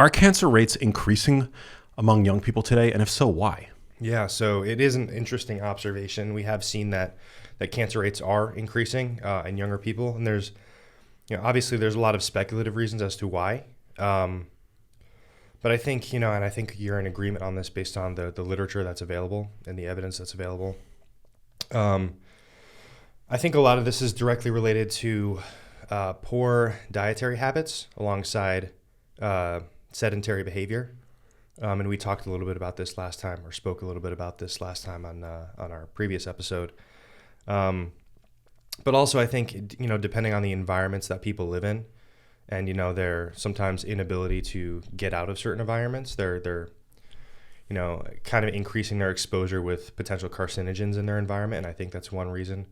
Are cancer rates increasing among young people today? And if so, why? Yeah, so it is an interesting observation. We have seen that cancer rates are increasing in younger people, and there's, obviously there's a lot of speculative reasons as to why. But I think, and I think you're in agreement on this based on the literature that's available and the evidence that's available. I think a lot of this is directly related to poor dietary habits alongside sedentary behavior. And we talked a little bit about this last time, or spoke a little bit about this last time on our previous episode. But also, I think, depending on the environments that people live in, and their sometimes inability to get out of certain environments, they're kind of increasing their exposure with potential carcinogens in their environment, and I think that's one reason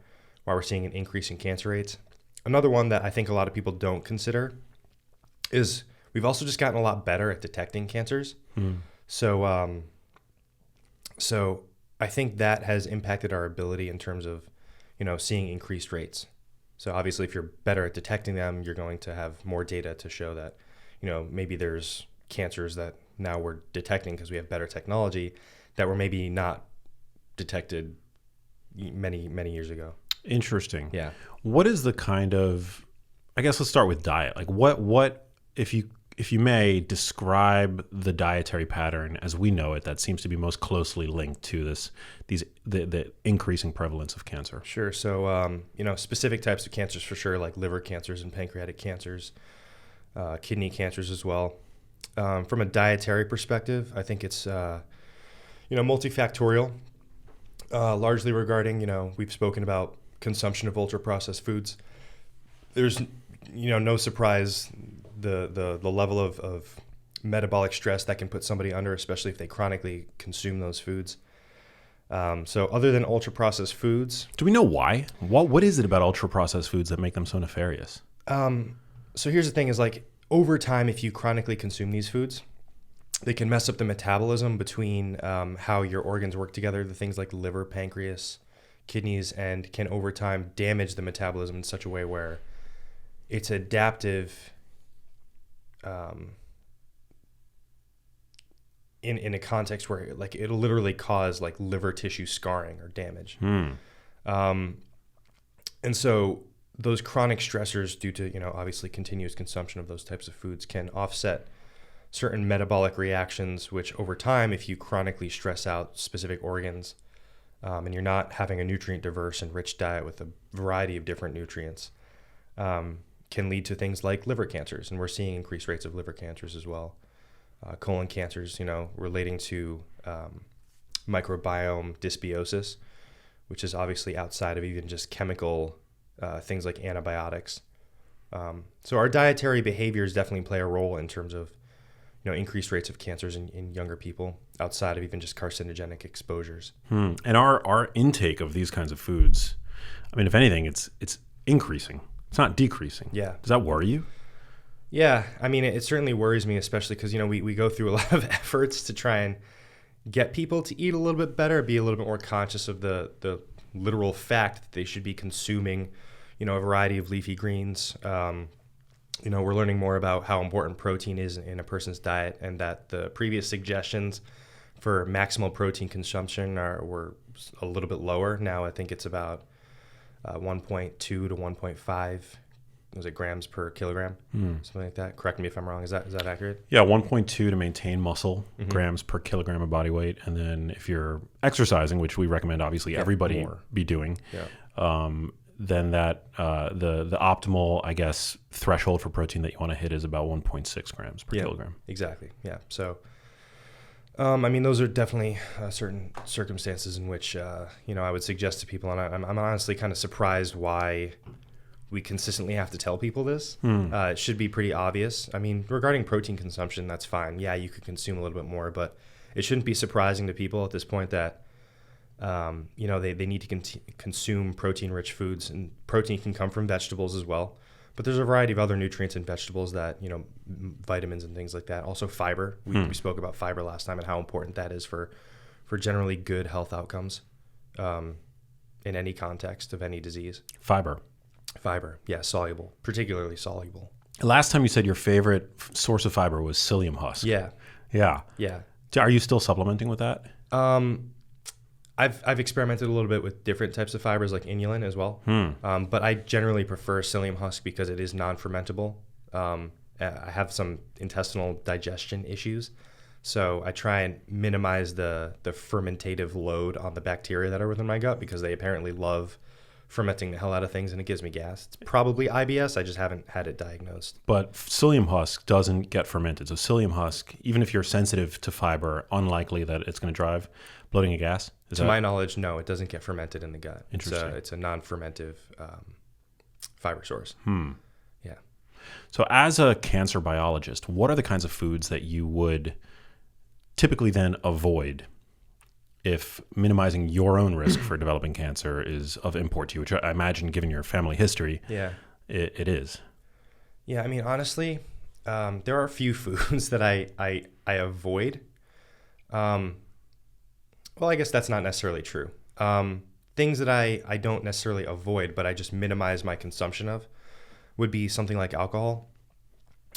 why we're seeing an increase in cancer rates. Another one that I think a lot of people don't consider is we've also just gotten a lot better at detecting cancers. So I think that has impacted our ability in terms of, seeing increased rates. So obviously, if you're better at detecting them, you're going to have more data to show that, maybe there's cancers that now we're detecting because we have better technology that were maybe not detected many, many years ago. Interesting. Yeah. What is the kind of, I guess let's start with diet. Like what if you may describe the dietary pattern as we know it that seems to be most closely linked to the increasing prevalence of cancer? Sure. So, specific types of cancers for sure, like liver cancers and pancreatic cancers, kidney cancers as well. From a dietary perspective, I think it's, multifactorial, largely regarding, we've spoken about consumption of ultra-processed foods. There's, no surprise the level of metabolic stress that can put somebody under, especially if they chronically consume those foods. So other than ultra-processed foods... Do we know why? What is it about ultra-processed foods that make them so nefarious? So here's the thing is over time, if you chronically consume these foods, they can mess up the metabolism between how your organs work together, the things like liver, pancreas, kidneys, and can over time damage the metabolism in such a way where it's adaptive in a context where it'll literally cause liver tissue scarring or damage. And so those chronic stressors due to, obviously continuous consumption of those types of foods can offset certain metabolic reactions, which over time, if you chronically stress out specific organs, and you're not having a nutrient diverse and rich diet with a variety of different nutrients, can lead to things like liver cancers. And we're seeing increased rates of liver cancers as well. Colon cancers, relating to microbiome dysbiosis, which is obviously outside of even just chemical things like antibiotics. So our dietary behaviors definitely play a role in terms of, increased rates of cancers in younger people outside of even just carcinogenic exposures. And our intake of these kinds of foods, I mean, if anything, it's increasing. It's not decreasing. Yeah. Does that worry you? Yeah. I mean, it certainly worries me, especially because, we go through a lot of efforts to try and get people to eat a little bit better, be a little bit more conscious of the literal fact that they should be consuming, a variety of leafy greens. We're learning more about how important protein is in a person's diet, and that the previous suggestions for maximal protein consumption were a little bit lower. Now I think it's about 1.2 to 1.5 grams per kilogram, something like that. Correct me if I'm wrong. Is that accurate? Yeah, 1.2 to maintain muscle grams per kilogram of body weight. And then if you're exercising, which we recommend obviously everybody be doing, then that the optimal, I guess, threshold for protein that you want to hit is about 1.6 grams per kilogram. Exactly. Yeah. So, those are definitely certain circumstances in which, I would suggest to people, and I'm honestly kind of surprised why we consistently have to tell people this. It should be pretty obvious. I mean, regarding protein consumption, that's fine. Yeah, you could consume a little bit more, but it shouldn't be surprising to people at this point that, they need to consume protein-rich foods, and protein can come from vegetables as well. But there's a variety of other nutrients in vegetables that, vitamins and things like that. Also fiber. We spoke about fiber last time and how important that is for generally good health outcomes in any context of any disease. Fiber. Yeah, soluble, particularly soluble. Last time you said your favorite source of fiber was psyllium husk. Yeah. Yeah. Yeah. Are you still supplementing with that? I've experimented a little bit with different types of fibers like inulin as well. But I generally prefer psyllium husk because it is non-fermentable. I have some intestinal digestion issues, so I try and minimize the fermentative load on the bacteria that are within my gut because they apparently love fermenting the hell out of things and it gives me gas. It's probably IBS. I just haven't had it diagnosed. But psyllium husk doesn't get fermented. So psyllium husk, even if you're sensitive to fiber, unlikely that it's going to drive bloating and gas. To my knowledge, no, it doesn't get fermented in the gut. Interesting. It's a non-fermentive fiber source. Yeah. So as a cancer biologist, what are the kinds of foods that you would typically then avoid if minimizing your own risk for developing cancer is of import to you, which I imagine, given your family history, it is. Yeah, I mean, honestly, there are a few foods that I avoid. Well, I guess that's not necessarily true. Things that I don't necessarily avoid, but I just minimize my consumption of would be something like alcohol.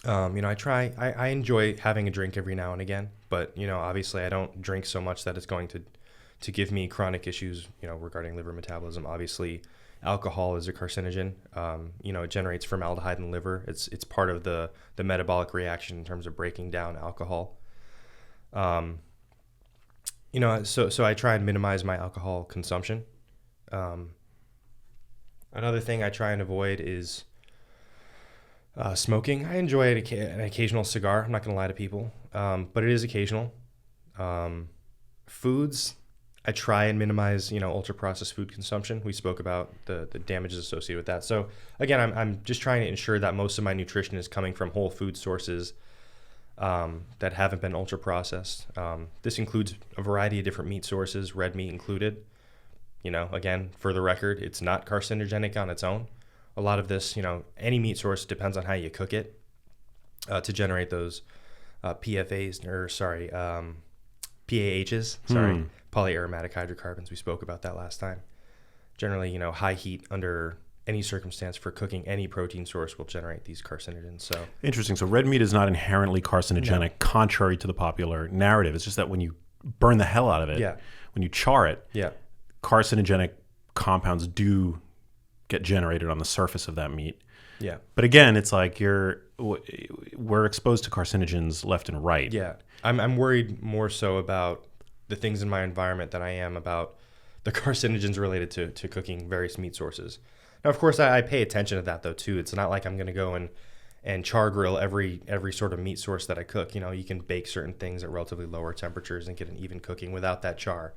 I enjoy having a drink every now and again, but, obviously I don't drink so much that it's going to give me chronic issues, regarding liver metabolism. Obviously, alcohol is a carcinogen. It generates formaldehyde in the liver. It's part of the metabolic reaction in terms of breaking down alcohol. So I try and minimize my alcohol consumption. Another thing I try and avoid is smoking. I enjoy an occasional cigar. I'm not going to lie to people, but it is occasional. Foods, I try and minimize, ultra-processed food consumption. We spoke about the damages associated with that. So again, I'm just trying to ensure that most of my nutrition is coming from whole food sources that haven't been ultra-processed. This includes a variety of different meat sources, red meat included. Again, for the record, it's not carcinogenic on its own. A lot of this, any meat source depends on how you cook it to generate those PAHs, polyaromatic hydrocarbons. We spoke about that last time. Generally, high heat under any circumstance for cooking any protein source will generate these carcinogens. So interesting. So red meat is not inherently carcinogenic, contrary to the popular narrative. It's just that when you burn the hell out of it, when you char it, carcinogenic compounds do get generated on the surface of that meat. Yeah. But again, it's like we're exposed to carcinogens left and right. Yeah. I'm worried more so about the things in my environment than I am about the carcinogens related to cooking various meat sources. Now, of course, I pay attention to that, though, too. It's not like I'm going to go and char grill every sort of meat source that I cook. You can bake certain things at relatively lower temperatures and get an even cooking without that char.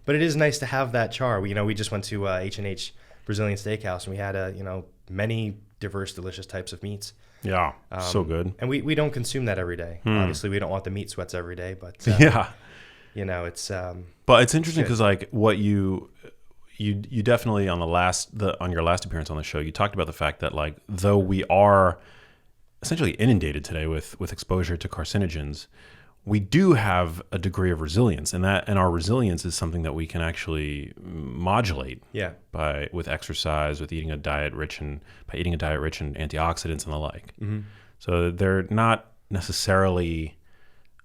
But it is nice to have that char. We just went to H&H Brazilian Steakhouse, and we had many diverse, delicious types of meats. Yeah, so good. And we don't consume that every day. Obviously, we don't want the meat sweats every day, but it's. But it's interesting because what you definitely on your last appearance on the show, you talked about the fact that though we are essentially inundated today with exposure to carcinogens, we do have a degree of resilience, and our resilience is something that we can actually modulate with exercise, with eating a diet rich in antioxidants and the like. So they're not necessarily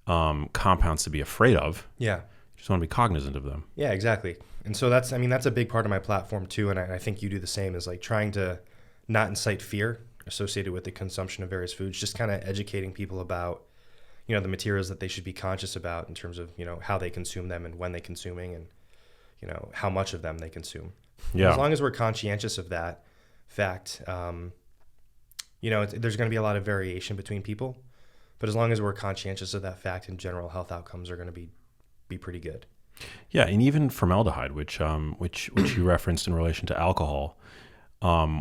compounds to be afraid of. Yeah. You just want to be cognizant of them. Yeah, exactly. And so that's a big part of my platform too, and I think you do the same, is trying to not incite fear associated with the consumption of various foods, just kind of educating people about the materials that they should be conscious about in terms of how they consume them and when they're consuming and how much of them they consume. Yeah. As long as we're conscientious of that fact, there's going to be a lot of variation between people, but as long as we're conscientious of that fact, in general, health outcomes are going to be pretty good. Yeah, and even formaldehyde, which you referenced in relation to alcohol,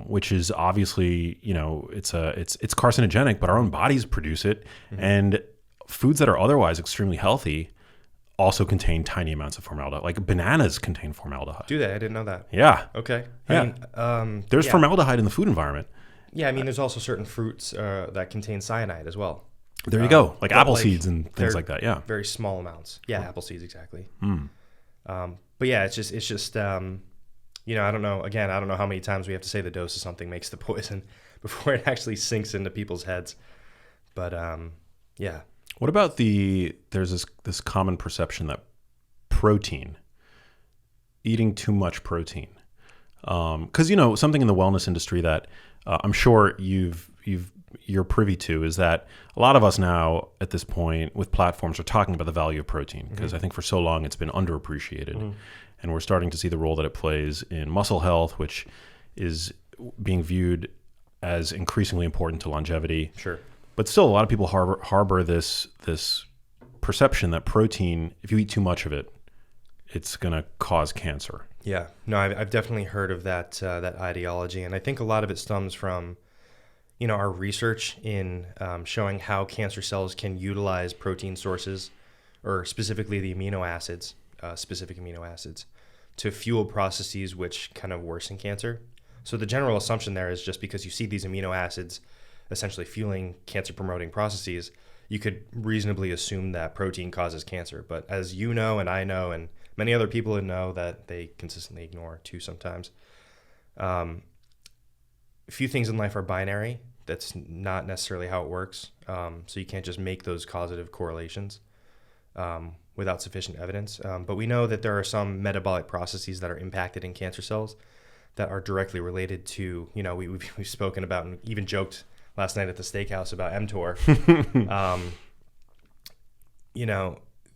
which is obviously it's carcinogenic, but our own bodies produce it, and foods that are otherwise extremely healthy also contain tiny amounts of formaldehyde. Like bananas contain formaldehyde. Do they? I didn't know that. Yeah. Okay. Yeah. There's formaldehyde in the food environment. Yeah, there's also certain fruits that contain cyanide as well. There you go, like apple seeds and things like that. Yeah. Very small amounts. Yeah, apple seeds exactly. But yeah, it's just I don't know. Again, I don't know how many times we have to say the dose of something makes the poison. before it actually sinks into people's heads. But yeah. What about there's this common perception that protein, eating too much protein, because something in the wellness industry that I'm sure you're privy to is that a lot of us now at this point with platforms are talking about the value of protein, because I think for so long it's been underappreciated, and we're starting to see the role that it plays in muscle health, which is being viewed as increasingly important to longevity. Sure. But still, a lot of people harbor this perception that protein, if you eat too much of it, it's going to cause cancer. Yeah. No, I've definitely heard of that ideology, and I think a lot of it stems from our research in showing how cancer cells can utilize protein sources, or specifically the amino acids, specific amino acids, to fuel processes which kind of worsen cancer. So the general assumption there is just because you see these amino acids essentially fueling cancer-promoting processes, you could reasonably assume that protein causes cancer. But as you know, and I know, and many other people know, that they consistently ignore too sometimes. A few things in life are binary. That's not necessarily how it works. So you can't just make those causative correlations without sufficient evidence. But we know that there are some metabolic processes that are impacted in cancer cells that are directly related to, we've spoken about and even joked last night at the steakhouse about mTOR.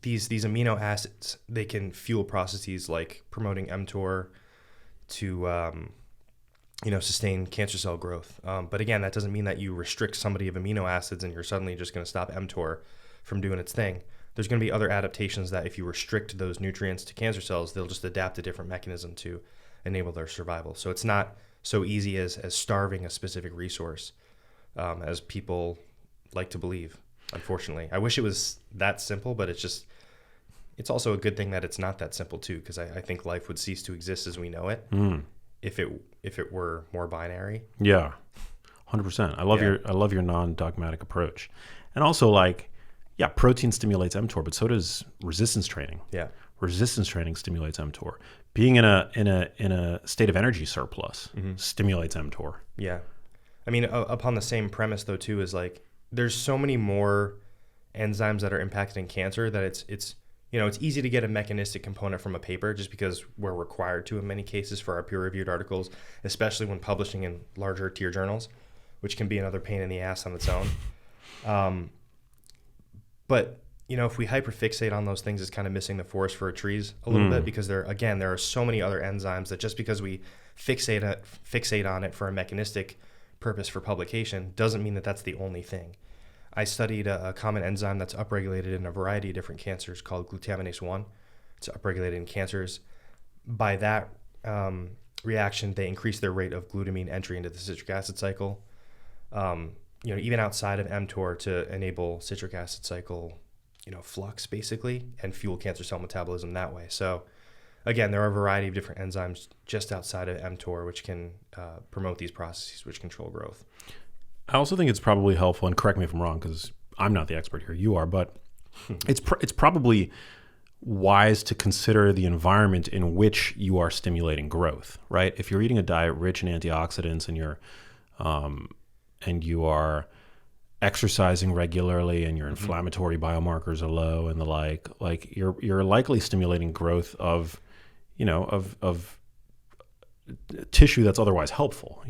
These amino acids, they can fuel processes like promoting mTOR to sustain cancer cell growth. But again, that doesn't mean that you restrict somebody of amino acids and you're suddenly just going to stop mTOR from doing its thing. There's going to be other adaptations that if you restrict those nutrients to cancer cells, they'll just adapt a different mechanism to enable their survival. So it's not so easy as starving a specific resource, as people like to believe, unfortunately. I wish it was that simple, but it's also a good thing that it's not that simple too, because I think life would cease to exist as we know it if it were more binary. Yeah, 100%. I love your non-dogmatic approach, and also protein stimulates mTOR, but so does resistance training. Yeah, resistance training stimulates mTOR. Being in a state of energy surplus stimulates mTOR. Yeah. I mean, upon the same premise though too, is there's so many more enzymes that are impacted in cancer that it's easy to get a mechanistic component from a paper just because we're required to in many cases for our peer-reviewed articles, especially when publishing in larger tier journals, which can be another pain in the ass on its own. But if we hyperfixate on those things, it's kind of missing the forest for the trees a little bit, because there are so many other enzymes that just because we fixate on it for a mechanistic purpose for publication doesn't mean that that's the only thing. I studied a common enzyme that's upregulated in a variety of different cancers called glutaminase 1. It's upregulated in cancers. By that reaction, they increase their rate of glutamine entry into the citric acid cycle, even outside of mTOR, to enable citric acid cycle flux basically and fuel cancer cell metabolism that way. So again, there are a variety of different enzymes just outside of mTOR which can promote these processes which control growth. I also think it's probably helpful, and correct me if I'm wrong because I'm not the expert here, you are, but it's probably wise to consider the environment in which you are stimulating growth, right? If you're eating a diet rich in antioxidants and you are exercising regularly and your inflammatory biomarkers are low and the like you're likely stimulating growth of tissue that's otherwise helpful.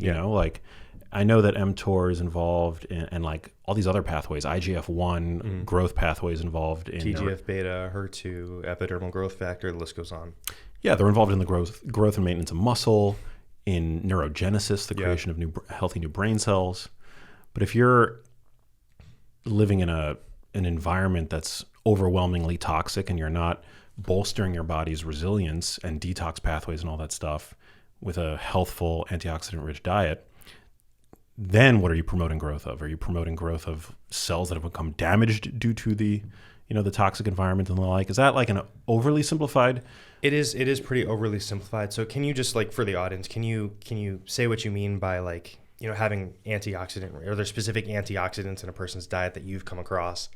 I know that mTOR is involved in, and all these other pathways, IGF-1 growth pathways involved in TGF-beta, HER2, epidermal growth factor, the list goes on. Yeah, they're involved in the growth and maintenance of muscle, in neurogenesis, the creation of healthy new brain cells. But if you're living in an environment that's overwhelmingly toxic and you're not bolstering your body's resilience and detox pathways and all that stuff with a healthful antioxidant-rich diet, then what are you promoting growth of? Are you promoting growth of cells that have become damaged due to the toxic environment and the like? Is that an overly simplified? It is pretty overly simplified. So can you just for the audience, can you say what you mean by having antioxidant, are there specific antioxidants in a person's diet that you've come across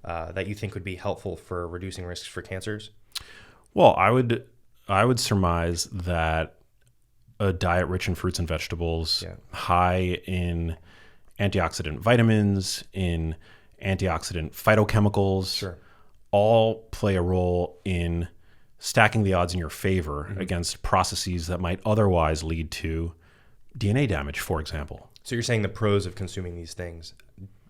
that you think would be helpful for reducing risks for cancers? Well, I would surmise that a diet rich in fruits and vegetables, high in antioxidant vitamins, in antioxidant phytochemicals, all play a role in stacking the odds in your favor against processes that might otherwise lead to DNA damage, for example. So you're saying the pros of consuming these things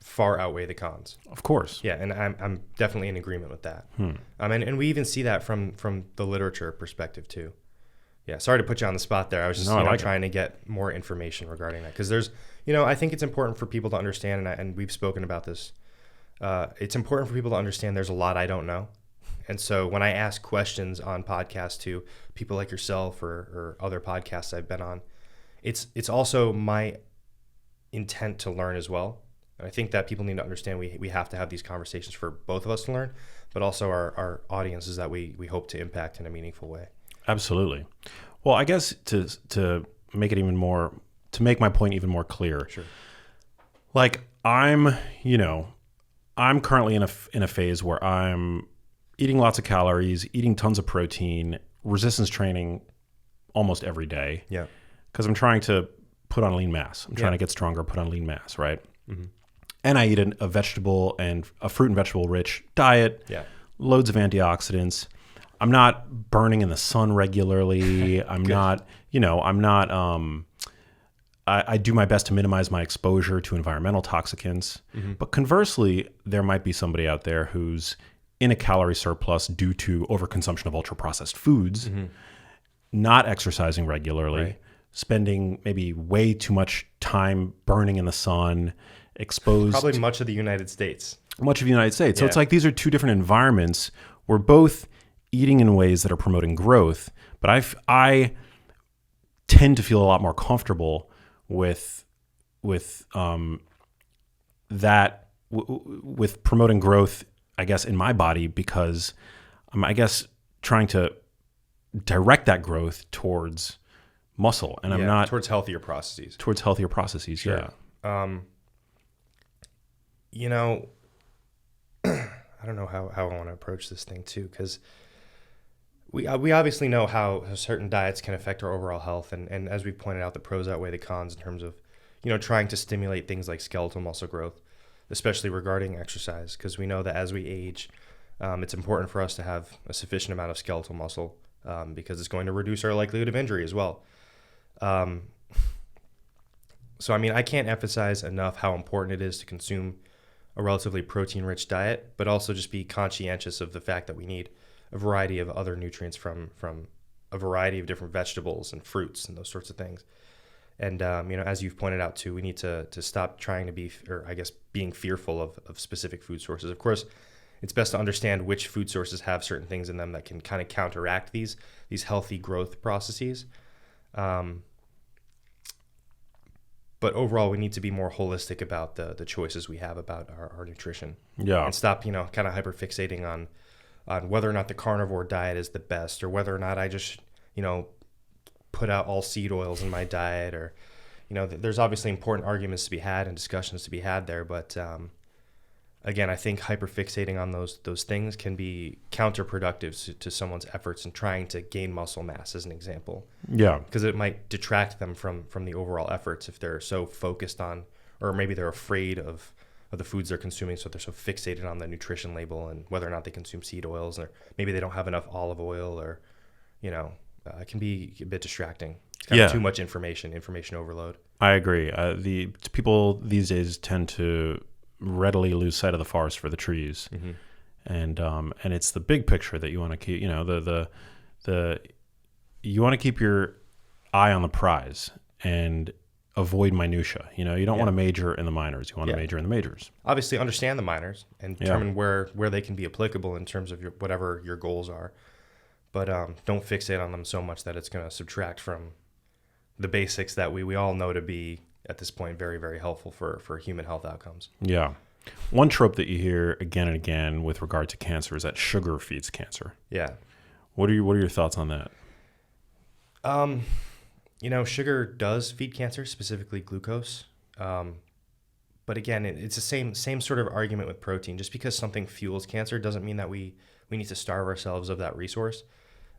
far outweigh the cons? Of course. Yeah, and I'm definitely in agreement with that. And we even see that from the literature perspective too. Yeah, sorry to put you on the spot there. I was just trying to get more information regarding that, because there's, I think it's important for people to understand, and we've spoken about this. It's important for people to understand there's a lot I don't know. And so when I ask questions on podcasts to people like yourself or other podcasts I've been on, it's also my intent to learn as well. And I think that people need to understand we have to have these conversations for both of us to learn, but also our audiences that we hope to impact in a meaningful way. Absolutely. Well, I guess to make it even more, to make my point even more clear, like I'm currently in a phase where I'm eating lots of calories, eating tons of protein, resistance training almost every day. Yeah. Because I'm trying to put on lean mass. I'm trying to get stronger, put on lean mass, right? And I eat a vegetable and a fruit and vegetable rich diet. Yeah. Loads of antioxidants. I'm not burning in the sun regularly. I'm not, I do my best to minimize my exposure to environmental toxicants. But conversely, there might be somebody out there who's in a calorie surplus due to overconsumption of ultra processed foods, not exercising regularly, spending maybe way too much time burning in the sun, exposed. Probably much of the United States. Much of the United States. So it's like these are two different environments. We're both eating in ways that are promoting growth, but I tend to feel a lot more comfortable with that, with promoting growth, I guess, in my body, because I'm, I guess, trying to direct that growth towards muscle, and I'm not towards healthier processes. Towards healthier processes, sure. I don't know how I want to approach this thing too, because we obviously know how certain diets can affect our overall health, and as we pointed out, the pros outweigh the cons in terms of trying to stimulate things like skeletal muscle growth, especially regarding exercise, because we know that as we age, it's important for us to have a sufficient amount of skeletal muscle, because it's going to reduce our likelihood of injury as well. So I can't emphasize enough how important it is to consume a relatively protein-rich diet, but also just be conscientious of the fact that we need a variety of other nutrients from a variety of different vegetables and fruits and those sorts of things. And, as you've pointed out too, we need to stop trying to be, or I guess being fearful of specific food sources. Of course, it's best to understand which food sources have certain things in them that can kind of counteract these healthy growth processes. But overall, we need to be more holistic about the choices we have about our nutrition. Yeah. And stop, kind of hyperfixating on whether or not the carnivore diet is the best, or whether or not I just, put out all seed oils in my diet, or, there's obviously important arguments to be had and discussions to be had there. But again, I think hyperfixating on those things can be counterproductive to someone's efforts in trying to gain muscle mass, as an example. Yeah. Because it might detract them from the overall efforts if they're so focused on, or maybe they're afraid of the foods they're consuming, so they're so fixated on the nutrition label and whether or not they consume seed oils, or maybe they don't have enough olive oil, or, it can be a bit distracting. It's kind of too much information overload. I agree. The people these days tend to readily lose sight of the forest for the trees, and it's the big picture that you want to keep. You want to keep your eye on the prize and avoid minutia. You don't want to major in the minors. You want to major in the majors. Obviously, understand the minors and determine where they can be applicable in terms of whatever your goals are. But don't fixate on them so much that it's going to subtract from the basics that we all know to be, at this point, very, very helpful for human health outcomes. Yeah. One trope that you hear again and again with regard to cancer is that sugar feeds cancer. Yeah. What are your thoughts on that? Sugar does feed cancer, specifically glucose. But again, it's the same sort of argument with protein. Just because something fuels cancer doesn't mean that we need to starve ourselves of that resource.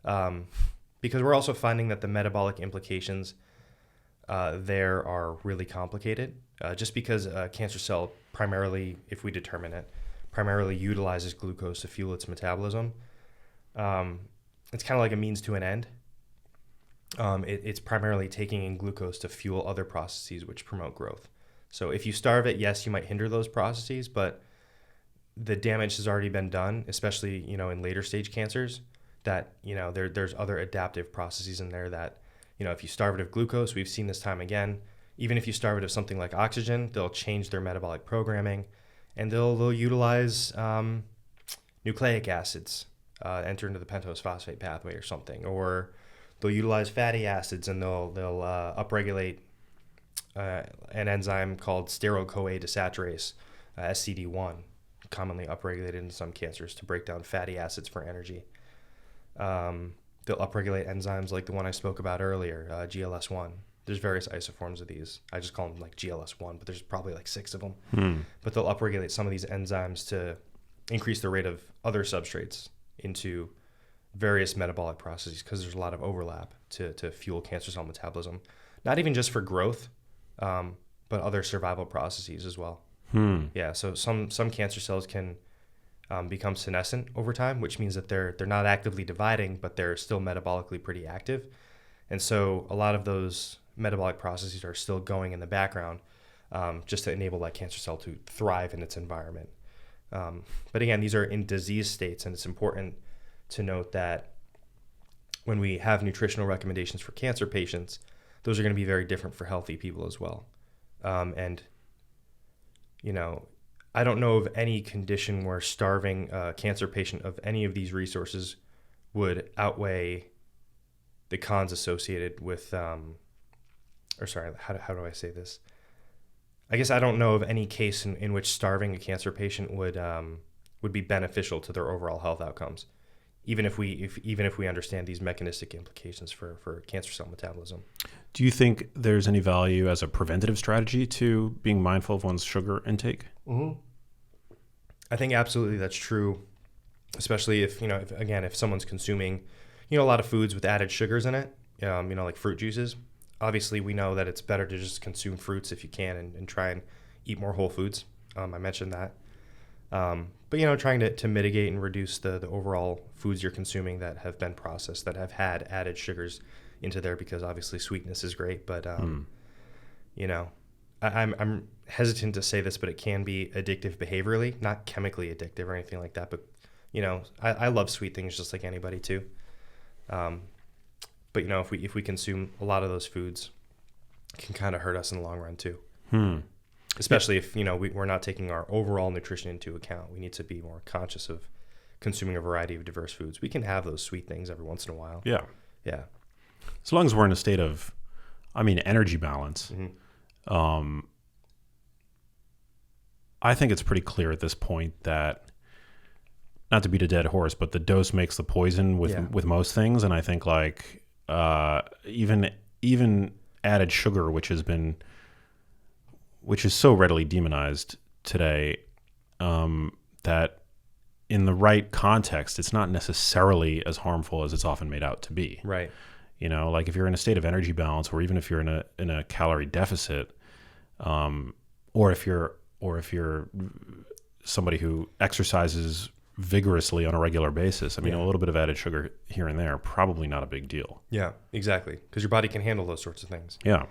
Because we're also finding that the metabolic implications there are really complicated, just because a cancer cell primarily, if we determine it, primarily utilizes glucose to fuel its metabolism. It's kind of like a means to an end. It's primarily taking in glucose to fuel other processes which promote growth. So if you starve it, yes, you might hinder those processes, but the damage has already been done, especially, in later stage cancers, that, there's other adaptive processes in there that, if you starve it of glucose, we've seen this time again, even if you starve it of something like oxygen, they'll change their metabolic programming, and they'll utilize nucleic acids, enter into the pentose phosphate pathway or something, or they'll utilize fatty acids, and they'll upregulate an enzyme called steroid-CoA desaturase, SCD1, commonly upregulated in some cancers to break down fatty acids for energy. They'll upregulate enzymes like the one I spoke about earlier, GLS1. There's various isoforms of these. I just call them like GLS1, but there's probably like 6 of them. But they'll upregulate some of these enzymes to increase the rate of other substrates into various metabolic processes, because there's a lot of overlap to fuel cancer cell metabolism. Not even just for growth, but other survival processes as well. Yeah, so some cancer cells can become senescent over time, which means that they're not actively dividing, but they're still metabolically pretty active. And so a lot of those metabolic processes are still going in the background, just to enable that cancer cell to thrive in its environment. But again, these are in disease states, and it's important to note that when we have nutritional recommendations for cancer patients, those are going to be very different for healthy people as well. And I don't know of any condition where starving a cancer patient of any of these resources would outweigh the cons associated with, how do I say this? I guess I don't know of any case in which starving a cancer patient would be beneficial to their overall health outcomes, even if we understand these mechanistic implications for cancer cell metabolism. Do you think there's any value as a preventative strategy to being mindful of one's sugar intake? Mm-hmm. I think absolutely that's true, especially if someone's consuming, a lot of foods with added sugars in it, like fruit juices. Obviously, we know that it's better to just consume fruits if you can, and try and eat more whole foods. I mentioned that. But trying to mitigate and reduce the overall foods you're consuming that have been processed, that have had added sugars into there, because obviously sweetness is great, but I'm hesitant to say this, but it can be addictive behaviorally, not chemically addictive or anything like that. But I love sweet things just like anybody too. But if we consume a lot of those foods, it can kind of hurt us in the long run too. Especially if we're not taking our overall nutrition into account. We need to be more conscious of consuming a variety of diverse foods. We can have those sweet things every once in a while. Yeah. As long as we're in a state of, energy balance. Mm-hmm. I think it's pretty clear at this point that, not to beat a dead horse, but the dose makes the poison with most things. And I think even added sugar, which is so readily demonized today, that in the right context, it's not necessarily as harmful as it's often made out to be. Right. If you're in a state of energy balance, or even if you're in a calorie deficit, or if you're somebody who exercises vigorously on a regular basis, a little bit of added sugar here and there, probably not a big deal. Yeah, exactly. Because your body can handle those sorts of things. Yeah.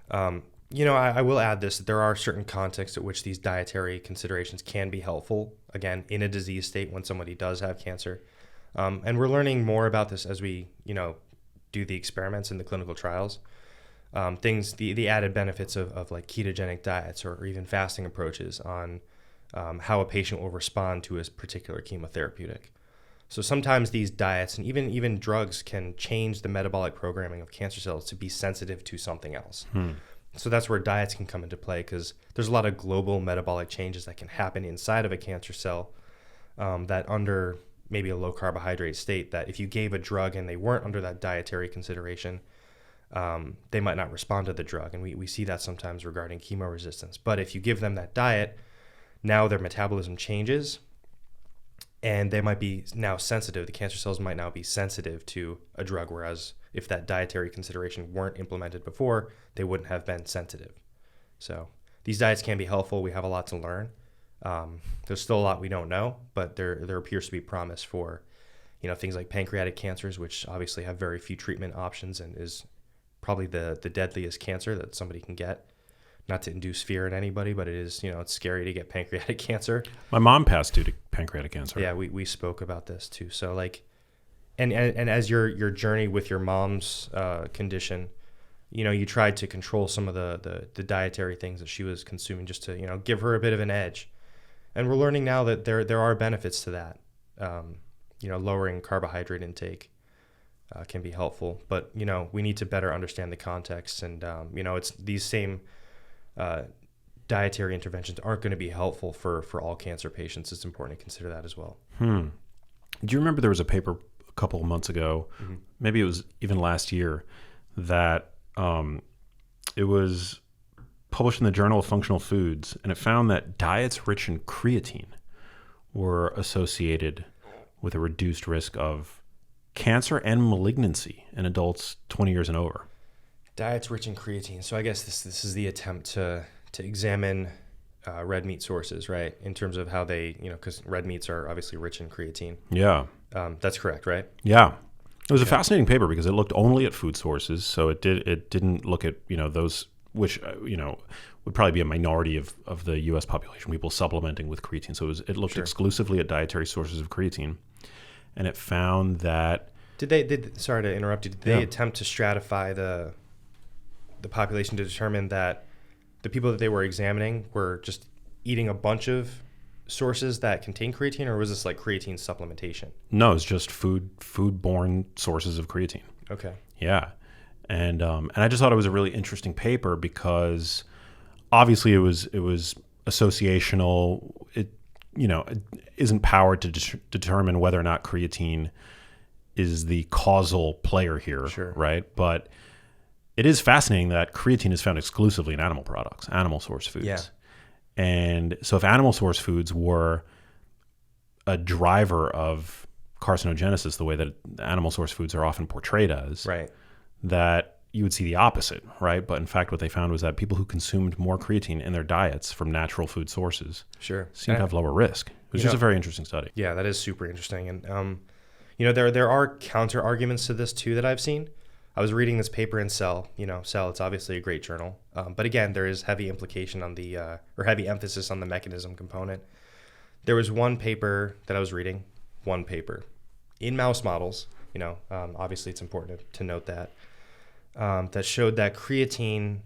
I will add this, that there are certain contexts at which these dietary considerations can be helpful, again, in a disease state when somebody does have cancer. And we're learning more about this as we, do the experiments in the clinical trials. The added benefits of like ketogenic diets or even fasting approaches on how a patient will respond to a particular chemotherapeutic. So sometimes these diets and even drugs can change the metabolic programming of cancer cells to be sensitive to something else. So that's where diets can come into play, because there's a lot of global metabolic changes that can happen inside of a cancer cell that under maybe a low carbohydrate state, that if you gave a drug and they weren't under that dietary consideration, they might not respond to the drug. And we see that sometimes regarding chemo resistance. But if you give them that diet, now their metabolism changes and they might be now sensitive. The cancer cells might now be sensitive to a drug, whereas if that dietary consideration weren't implemented before, they wouldn't have been sensitive. So these diets can be helpful. We have a lot to learn. There's still a lot we don't know, but there appears to be promise for, things like pancreatic cancers, which obviously have very few treatment options and is probably the deadliest cancer that somebody can get. Not to induce fear in anybody, but it is, it's scary to get pancreatic cancer. My mom passed due to pancreatic cancer. Yeah, we spoke about this too. So and as your journey with your mom's condition, you tried to control some of the dietary things that she was consuming just to, give her a bit of an edge. And we're learning now that there are benefits to that. Lowering carbohydrate intake can be helpful, but we need to better understand the context, and it's these same dietary interventions aren't going to be helpful for all cancer patients. It's important to consider that as well. Do you remember there was a paper a couple of months ago, maybe it was even last year, that it was published in the Journal of Functional Foods, and it found that diets rich in creatine were associated with a reduced risk of cancer and malignancy in adults 20 years and over. Diets rich in creatine. So I guess this is the attempt to examine red meat sources, right? In terms of how they, because red meats are obviously rich in creatine. Yeah. That's correct, right? Yeah. It was a fascinating paper because it looked only at food sources. So it didn't look at, those which, would probably be a minority of the U.S. population, people supplementing with creatine. So it looked exclusively at dietary sources of creatine. And it found that... Sorry to interrupt you, did they attempt to stratify the population to determine that the people that they were examining were just eating a bunch of sources that contain creatine, or was this like creatine supplementation? No, it's just food-borne sources of creatine. Okay. Yeah. And I just thought it was a really interesting paper because obviously it was associational. It isn't powered to determine whether or not creatine is the causal player here, right? But it is fascinating that creatine is found exclusively in animal products, animal source foods. Yeah. And so if animal source foods were a driver of carcinogenesis, the way that animal source foods are often portrayed as, right, that you would see the opposite, right? But in fact, what they found was that people who consumed more creatine in their diets from natural food sources seemed to have lower risk. It was just a very interesting study. Yeah, that is super interesting. And, there are counter arguments to this too that I've seen. I was reading this paper in Cell. Cell, it's obviously a great journal. But again, there is heavy implication on or heavy emphasis on the mechanism component. There was one paper that I was reading, in mouse models, obviously it's important to note that, that showed that creatine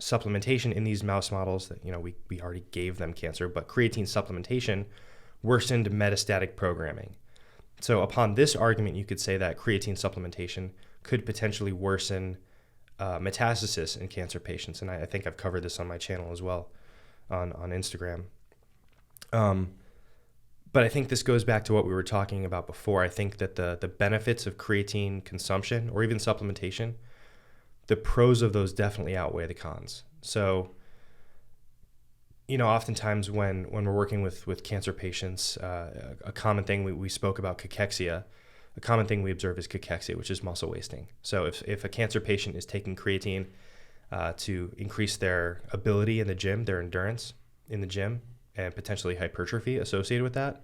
supplementation in these mouse models that, we already gave them cancer, but creatine supplementation worsened metastatic programming. So upon this argument, you could say that creatine supplementation could potentially worsen metastasis in cancer patients. And I think I've covered this on my channel as well on Instagram. But I think this goes back to what we were talking about before. I think that the benefits of creatine consumption or even supplementation, the pros of those definitely outweigh the cons. So, oftentimes when we're working with cancer patients, a common thing we spoke about cachexia. A common thing we observe is cachexia, which is muscle wasting. So if a cancer patient is taking creatine to increase their ability in the gym, their endurance in the gym, and potentially hypertrophy associated with that,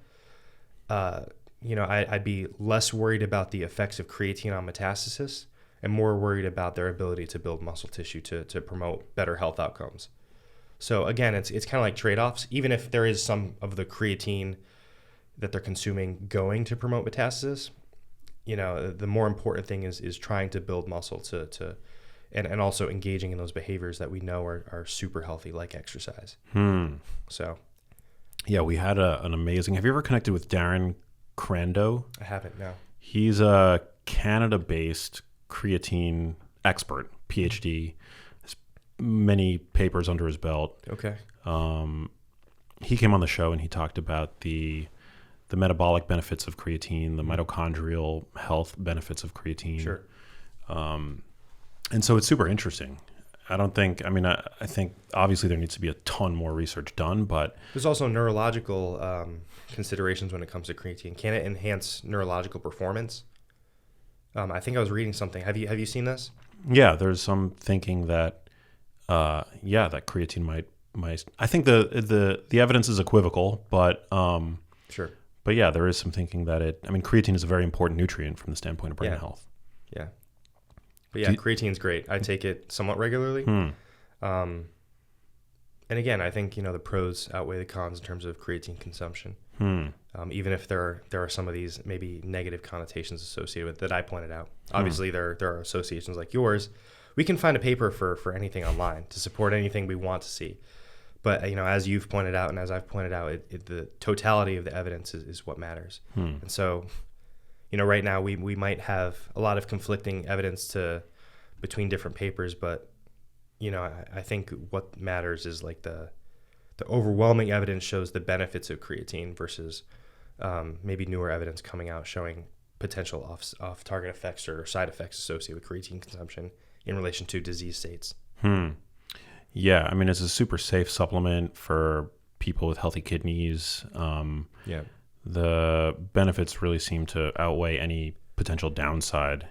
I'd be less worried about the effects of creatine on metastasis and more worried about their ability to build muscle tissue to promote better health outcomes. So again, it's kind of like trade-offs. Even if there is some of the creatine that they're consuming going to promote metastasis, the more important thing is trying to build muscle and also engaging in those behaviors that we know are super healthy, like exercise. So, yeah, we had an amazing. Have you ever connected with Darren Crando? I haven't. No. He's a Canada-based creatine expert, PhD. Has many papers under his belt. Okay. He came on the show and he talked about the metabolic benefits of creatine, the mitochondrial health benefits of creatine. Sure. And so it's super interesting. I think obviously there needs to be a ton more research done, but there's also neurological considerations when it comes to creatine. Can it enhance neurological performance? I think I was reading something. Have you seen this? Yeah, there's some thinking that that creatine might. I think the evidence is equivocal, but Sure. But yeah, there is some thinking that creatine is a very important nutrient from the standpoint of brain health. Yeah. But yeah, creatine's great. I take it somewhat regularly. And again, I think, the pros outweigh the cons in terms of creatine consumption. Even if there are some of these maybe negative connotations associated with that I pointed out. Obviously, there are associations like yours. We can find a paper for anything online to support anything we want to see. But, as you've pointed out and as I've pointed out, the totality of the evidence is what matters. And so, right now we might have a lot of conflicting evidence between different papers, but, I think what matters is like the overwhelming evidence shows the benefits of creatine versus maybe newer evidence coming out showing potential off-target effects or side effects associated with creatine consumption in relation to disease states. Yeah, it's a super safe supplement for people with healthy kidneys. The benefits really seem to outweigh any potential downside,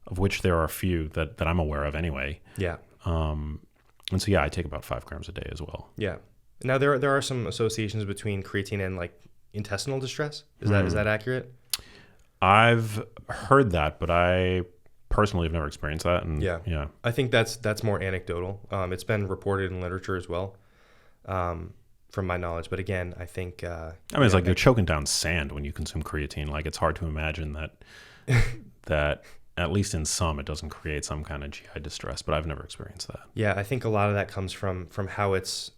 of which there are a few that I'm aware of anyway. Yeah. And so, I take about 5 grams a day as well. Yeah. Now, there are some associations between creatine and like intestinal distress. Is that accurate? I've heard that, but I personally have never experienced that. And yeah. I think that's more anecdotal. It's been reported in literature as well, from my knowledge. But again, I think it's like you're choking down sand when you consume creatine. Like, it's hard to imagine that at least in some, it doesn't create some kind of GI distress. But I've never experienced that. Yeah, I think a lot of that comes from how it's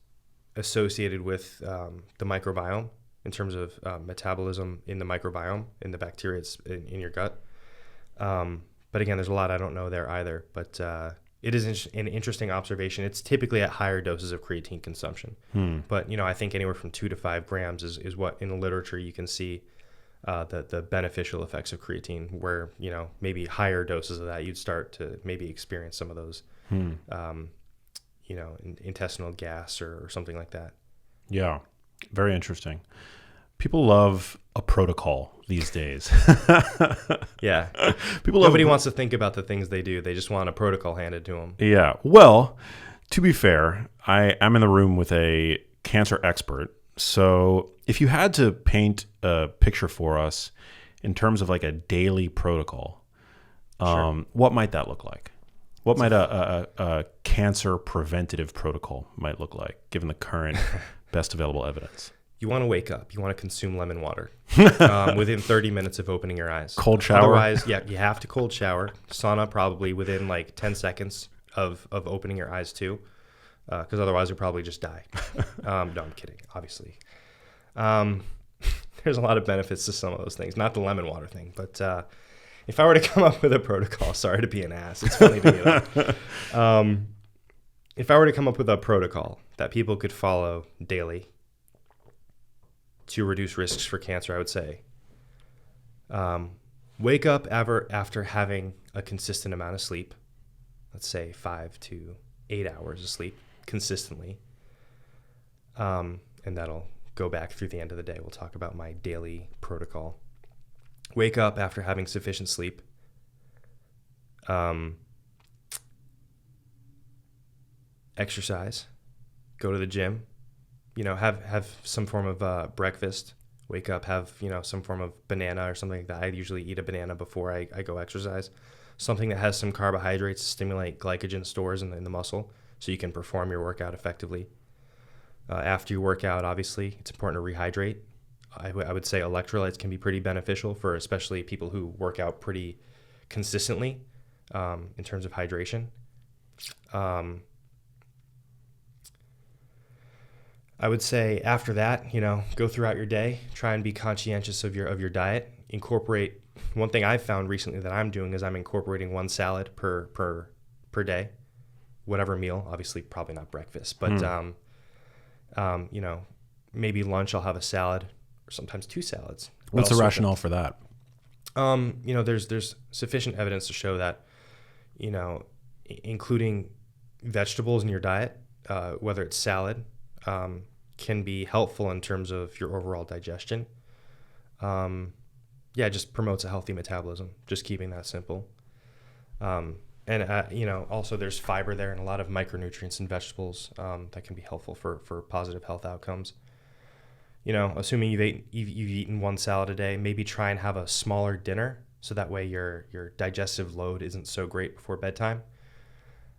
associated with the microbiome in terms of metabolism in the microbiome, in the bacteria in your gut. But again, there's a lot I don't know there either. But it is an interesting observation. It's typically at higher doses of creatine consumption. But, I think anywhere from 2 to 5 grams is what in the literature you can see the beneficial effects of creatine, where, maybe higher doses of that, you'd start to maybe experience some of those, intestinal gas or something like that. Yeah, very interesting. People love a protocol these days. Yeah. Nobody wants to think about the things they do. They just want a protocol handed to them. Yeah. Well, to be fair, I'm in the room with a cancer expert. So if you had to paint a picture for us in terms of like a daily protocol, Sure. What might that look like? What might a cancer preventative protocol might look like, given the current best available evidence? You want to wake up. You want to consume lemon water within 30 minutes of opening your eyes. Cold shower? Otherwise, you have to cold shower. Sauna probably within like 10 seconds of opening your eyes too, because otherwise you'll probably just die. No, I'm kidding, obviously. There's a lot of benefits to some of those things, not the lemon water thing. But if I were to come up with a protocol, sorry to be an ass. It's funny to me though. If I were to come up with a protocol that people could follow daily to reduce risks for cancer, I would say, wake up after having a consistent amount of sleep. Let's say 5 to 8 hours of sleep consistently. And that'll go back through the end of the day. We'll talk about my daily protocol. Wake up after having sufficient sleep. Exercise. Go to the gym. Have some form of breakfast. Wake up, have some form of banana or something like that. I usually eat a banana before I go exercise. Something that has some carbohydrates to stimulate glycogen stores in the muscle, so you can perform your workout effectively. After you work out, obviously, it's important to rehydrate. I would say electrolytes can be pretty beneficial for especially people who work out pretty consistently in terms of hydration. I would say after that, go throughout your day, try and be conscientious of your diet. Incorporate, one thing I've found recently that I'm doing is I'm incorporating 1 salad per day, whatever meal, obviously probably not breakfast, but maybe lunch I'll have a salad or sometimes 2 salads. What's the rationale for that? There's sufficient evidence to show that, including vegetables in your diet, whether it's salad, can be helpful in terms of your overall digestion. Just promotes a healthy metabolism, just keeping that simple. Also there's fiber there and a lot of micronutrients in vegetables that can be helpful for positive health outcomes. Assuming you've eaten one salad a day, maybe try and have a smaller dinner so that way your digestive load isn't so great before bedtime.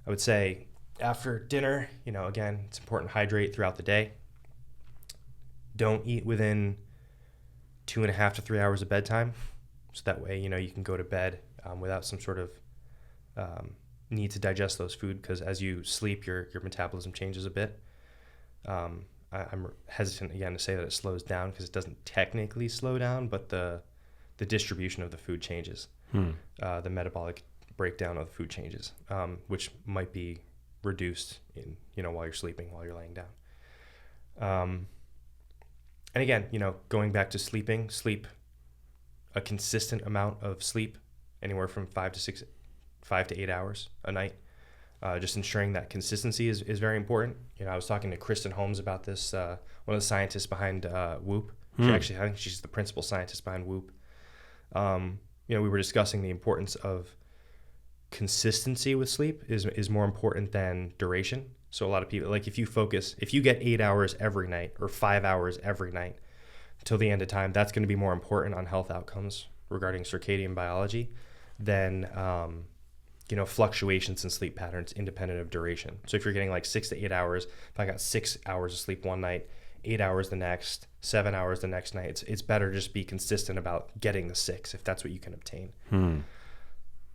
I would say after dinner, again, it's important to hydrate throughout the day. Don't eat within 2.5 to 3 hours of bedtime. So that way, you can go to bed without some sort of need to digest those food, because as you sleep, your metabolism changes a bit. I'm hesitant again to say that it slows down because it doesn't technically slow down, but the distribution of the food changes. The metabolic breakdown of the food changes, which might be reduced in while you're sleeping, while you're laying down. And again, going back to sleep a consistent amount of sleep, anywhere from 5 to 8 hours a night. Just ensuring that consistency is very important. I was talking to Kristen Holmes about this, one of the scientists behind Whoop. I think she's the principal scientist behind Whoop. We were discussing the importance of consistency with sleep is more important than duration. So a lot of people, like if you get 8 hours every night or 5 hours every night till the end of time, that's going to be more important on health outcomes regarding circadian biology than fluctuations in sleep patterns independent of duration. So if you're getting like 6 to 8 hours, if I got 6 hours of sleep one night, 8 hours the next, 7 hours the next night, it's better just be consistent about getting the 6 if that's what you can obtain.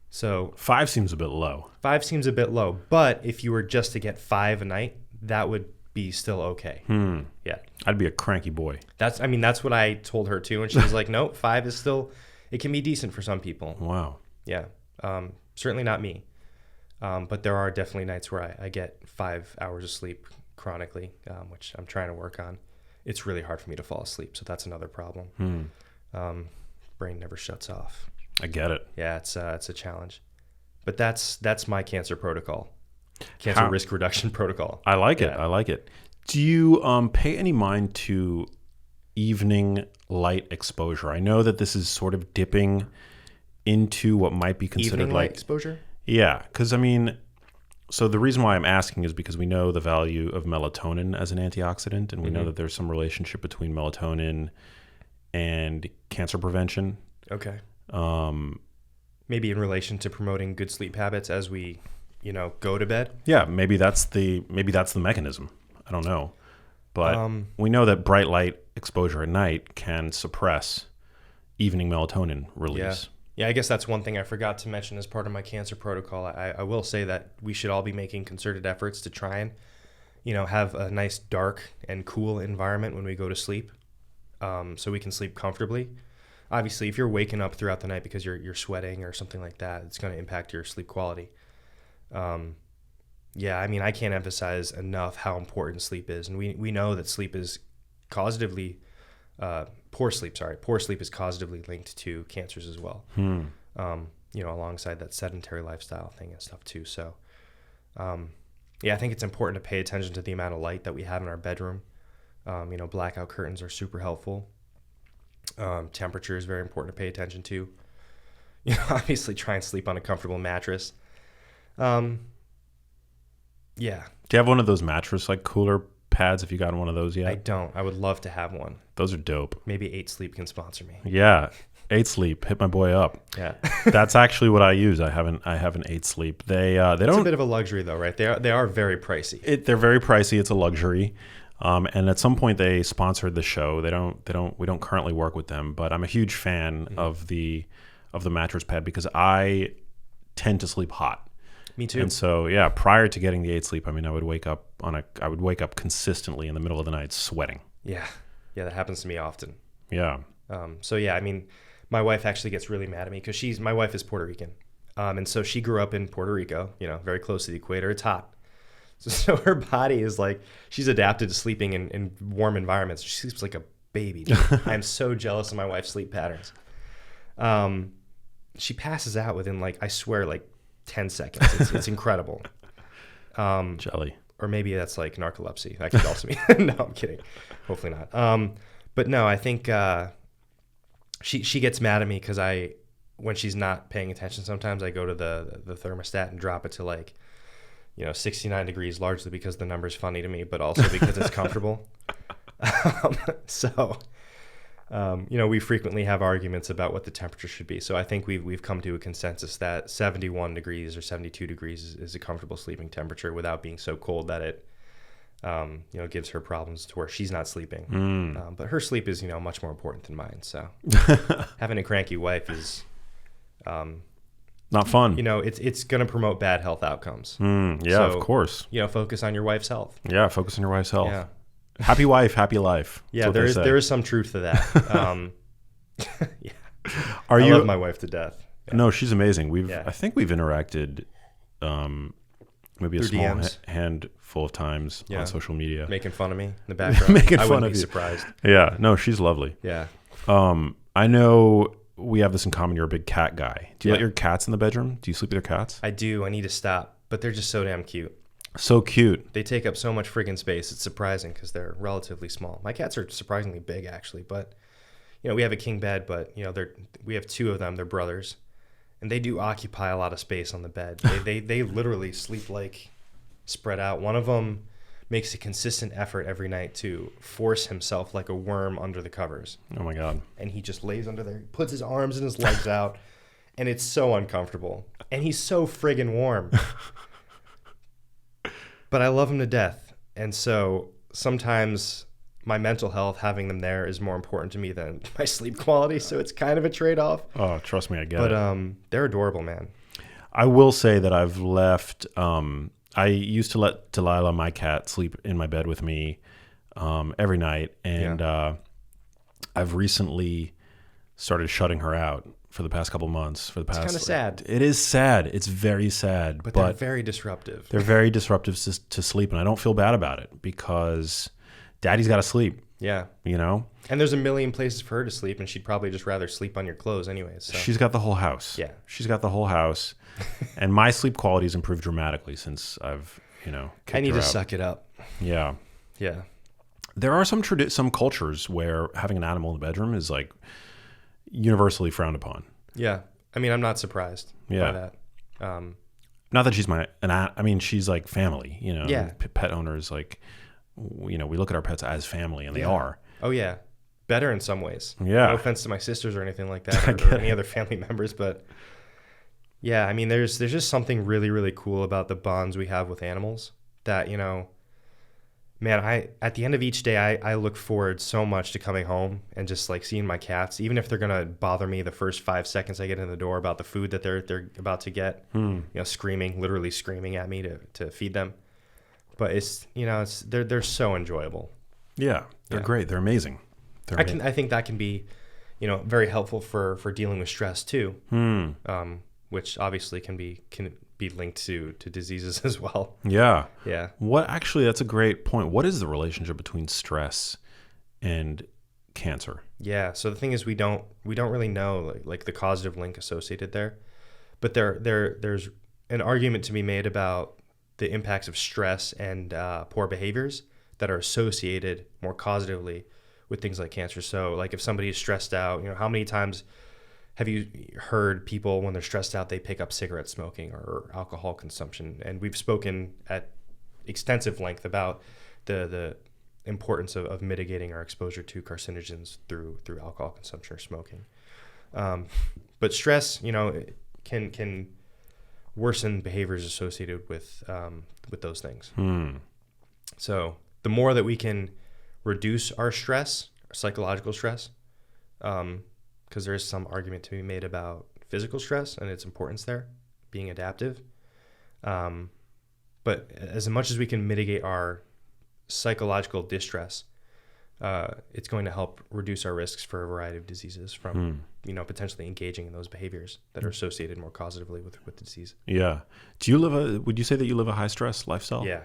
So 5 seems a bit low. 5 seems a bit low, but if you were just to get 5 a night, that would be still okay. Yeah. I'd be a cranky boy. That's what I told her too. And she was like, no, 5 is still, it can be decent for some people. Wow. Yeah. Certainly not me. But there are definitely nights where I get 5 hours of sleep chronically, which I'm trying to work on. It's really hard for me to fall asleep. So that's another problem. Brain never shuts off. I get it. Yeah, it's a challenge. But that's my cancer protocol. Cancer risk reduction protocol. I like it. I like it. Do you pay any mind to evening light exposure? I know that this is sort of dipping into what might be considered evening light exposure? Yeah, because so the reason why I'm asking is because we know the value of melatonin as an antioxidant, and we know that there's some relationship between melatonin and cancer prevention. Okay. Maybe in relation to promoting good sleep habits as we, go to bed. Yeah, maybe that's the mechanism. I don't know, but we know that bright light exposure at night can suppress evening melatonin release. Yeah, I guess that's one thing I forgot to mention as part of my cancer protocol. I will say that we should all be making concerted efforts to try and, have a nice dark and cool environment when we go to sleep, so we can sleep comfortably. Obviously, if you're waking up throughout the night because you're sweating or something like that, it's going to impact your sleep quality. I can't emphasize enough how important sleep is, and we know that sleep is causatively poor sleep is causatively linked to cancers as well. Alongside that sedentary lifestyle thing and stuff too. So, I think it's important to pay attention to the amount of light that we have in our bedroom. Blackout curtains are super helpful. Temperature is very important to pay attention to. Obviously try and sleep on a comfortable mattress. Yeah. Do you have one of those mattress like cooler pads? If you got one of those yet? I don't. I would love to have one. Those are dope. Maybe 8 Sleep can sponsor me. Yeah, 8 Sleep. Hit my boy up. Yeah. That's actually what I use. I have an 8 Sleep. They don't. It's a bit of a luxury though, right? They are very pricey. They're very pricey. It's a luxury. And at some point they sponsored the show. We don't currently work with them, but I'm a huge fan of the mattress pad because I tend to sleep hot. Me too. And so, yeah, prior to getting the 8 Sleep, I would wake up consistently in the middle of the night sweating. Yeah. Yeah, that happens to me often. Yeah. My wife actually gets really mad at me because my wife is Puerto Rican. And so she grew up in Puerto Rico, very close to the equator. It's hot. So her body is like, she's adapted to sleeping in warm environments. She sleeps like a baby. I'm so jealous of my wife's sleep patterns. She passes out within I swear 10 seconds. It's incredible. Jelly. Or maybe that's like narcolepsy. That could also be. No, I'm kidding. Hopefully not. But no, I think she gets mad at me because I when she's not paying attention, sometimes I go to the thermostat and drop it to like, 69 degrees, largely because the number's funny to me, but also because it's comfortable. We frequently have arguments about what the temperature should be. So I think we've come to a consensus that 71 degrees or 72 degrees is a comfortable sleeping temperature without being so cold that it, gives her problems to where she's not sleeping. But her sleep is, much more important than mine. So having a cranky wife is, not fun. It's going to promote bad health outcomes. Of course. Focus on your wife's health. Yeah, focus on your wife's health. Yeah. Happy wife, happy life. Yeah, there is some truth to that. Yeah. I love my wife to death. Yeah. No, she's amazing. I think we've interacted maybe a through small DMs. Handful of times on social media. Making fun of me in the background. Making I fun wouldn't of be you. surprised. Yeah, no, she's lovely. Yeah. I know we have this in common. You're a big cat guy. Do you let your cats in the bedroom? Do you sleep with your cats? I do. I need to stop, but they're just so damn cute. So cute. They take up so much friggin' space. It's surprising because they're relatively small. My cats are surprisingly big, actually, but we have a king bed, but we have two of them. They're brothers, and they do occupy a lot of space on the bed. They literally sleep like spread out. One of them makes a consistent effort every night to force himself like a worm under the covers. Oh my God. And he just lays under there, puts his arms and his legs out, and it's so uncomfortable. And he's so friggin' warm. But I love him to death. And so sometimes my mental health, having them there, is more important to me than my sleep quality. So it's kind of a trade-off. Oh, trust me, I get it. But they're adorable, man. I will say that I've left... I used to let Delilah, my cat, sleep in my bed with me every night. And I've recently started shutting her out for the past couple months. It's kind of sad. It is sad. It's very sad. But they're very disruptive. They're very disruptive to sleep. And I don't feel bad about it because daddy's got to sleep. Yeah. And there's a million places for her to sleep, and she'd probably just rather sleep on your clothes anyways. So. She's got the whole house. Yeah. She's got the whole house. And my sleep quality has improved dramatically since I've, I need to suck it up. Yeah. Yeah. There are some cultures where having an animal in the bedroom is like universally frowned upon. Yeah. I mean, I'm not surprised by that. Not that she's she's like family, Yeah. Pet owners, like, we look at our pets as family, and they are. Oh, yeah. Better in some ways. Yeah. No offense to my sisters or anything like that, or any other family members, but yeah, I mean, there's just something really, really cool about the bonds we have with animals that, man, at the end of each day, I look forward so much to coming home and just like seeing my cats, even if they're going to bother me the first 5 seconds I get in the door about the food that they're about to get, literally screaming at me to feed them. But they're so enjoyable. Yeah, they're great. They're amazing. I think that can be, very helpful for dealing with stress too. Which obviously can be linked to diseases as well. Yeah. Yeah. That's a great point. What is the relationship between stress and cancer? Yeah. So the thing is, we don't really know like the causative link associated there, but there's an argument to be made about the impacts of stress and poor behaviors that are associated more causatively with things like cancer. So like if somebody is stressed out, how many times have you heard people when they're stressed out, they pick up cigarette smoking or alcohol consumption? And we've spoken at extensive length about the importance of mitigating our exposure to carcinogens through alcohol consumption or smoking. But stress, can worsen behaviors associated with those things. So the more that we can reduce our stress, our psychological stress, because there is some argument to be made about physical stress and its importance there, being adaptive. But as much as we can mitigate our psychological distress, it's going to help reduce our risks for a variety of diseases from, potentially engaging in those behaviors that are associated more causatively with the disease. Yeah. Would you say that you live a high stress lifestyle? Yeah.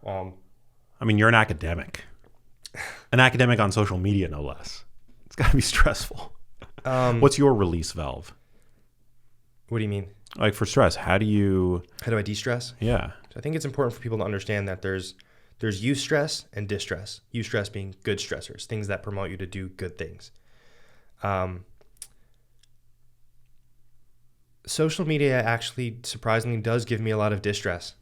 You're an academic. An academic on social media, no less. It's got to be stressful. What's your release valve? What do you mean? Like for stress, how do I de-stress? Yeah. So I think it's important for people to understand that there's eustress and distress. Eustress being good stressors, things that promote you to do good things. social media actually surprisingly does give me a lot of distress.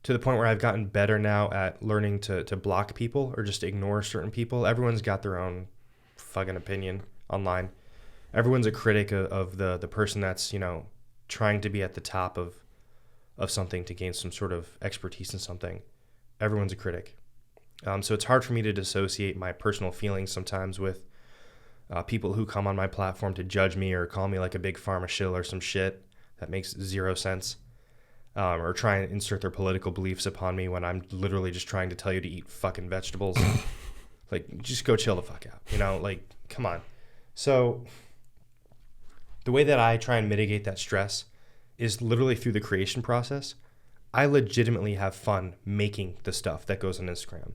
To the point where I've gotten better now at learning to block people or just ignore certain people. Everyone's got their own fucking opinion online. Everyone's a critic of the person that's, trying to be at the top of something to gain some sort of expertise in something. Everyone's a critic. So it's hard for me to dissociate my personal feelings sometimes with people who come on my platform to judge me or call me like a big pharma shill or some shit that makes zero sense. Or try and insert their political beliefs upon me when I'm literally just trying to tell you to eat fucking vegetables. Like, just go chill the fuck out. Like, come on. So the way that I try and mitigate that stress is literally through the creation process. I legitimately have fun making the stuff that goes on Instagram.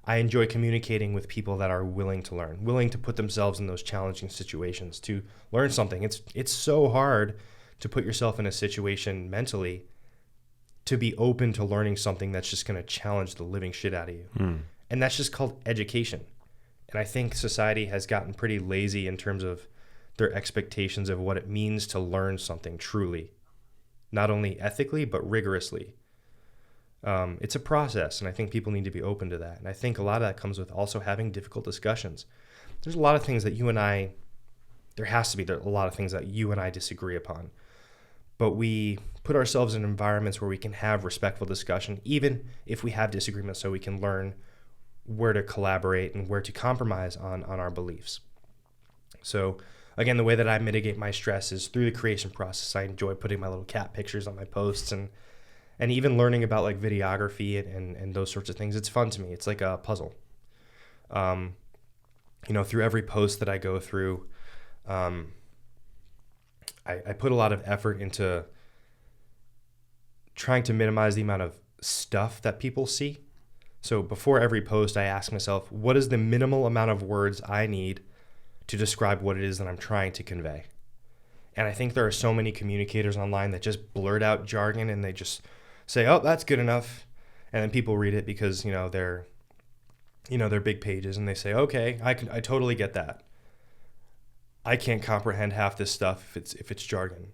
I enjoy communicating with people that are willing to learn, willing to put themselves in those challenging situations to learn something. It's so hard to put yourself in a situation mentally to be open to learning something that's just going to challenge the living shit out of you. And that's just called education. And I think society has gotten pretty lazy in terms of their expectations of what it means to learn something truly, not only ethically, but rigorously. It's a process, and I think people need to be open to that. And I think a lot of that comes with also having difficult discussions. There's a lot of things that there has to be a lot of things that you and I disagree upon. But we put ourselves in environments where we can have respectful discussion, even if we have disagreements, so we can learn where to collaborate and where to compromise on our beliefs. So again, the way that I mitigate my stress is through the creation process. I enjoy putting my little cat pictures on my posts and even learning about like videography and those sorts of things. It's fun to me. It's like a puzzle. Through every post that I go through, I put a lot of effort into trying to minimize the amount of stuff that people see. So before every post, I ask myself, what is the minimal amount of words I need to describe what it is that I'm trying to convey? And I think there are so many communicators online that just blurt out jargon and they just say, oh, that's good enough. And then people read it because, they're big pages and they say, okay, I totally get that. I can't comprehend half this stuff if it's jargon.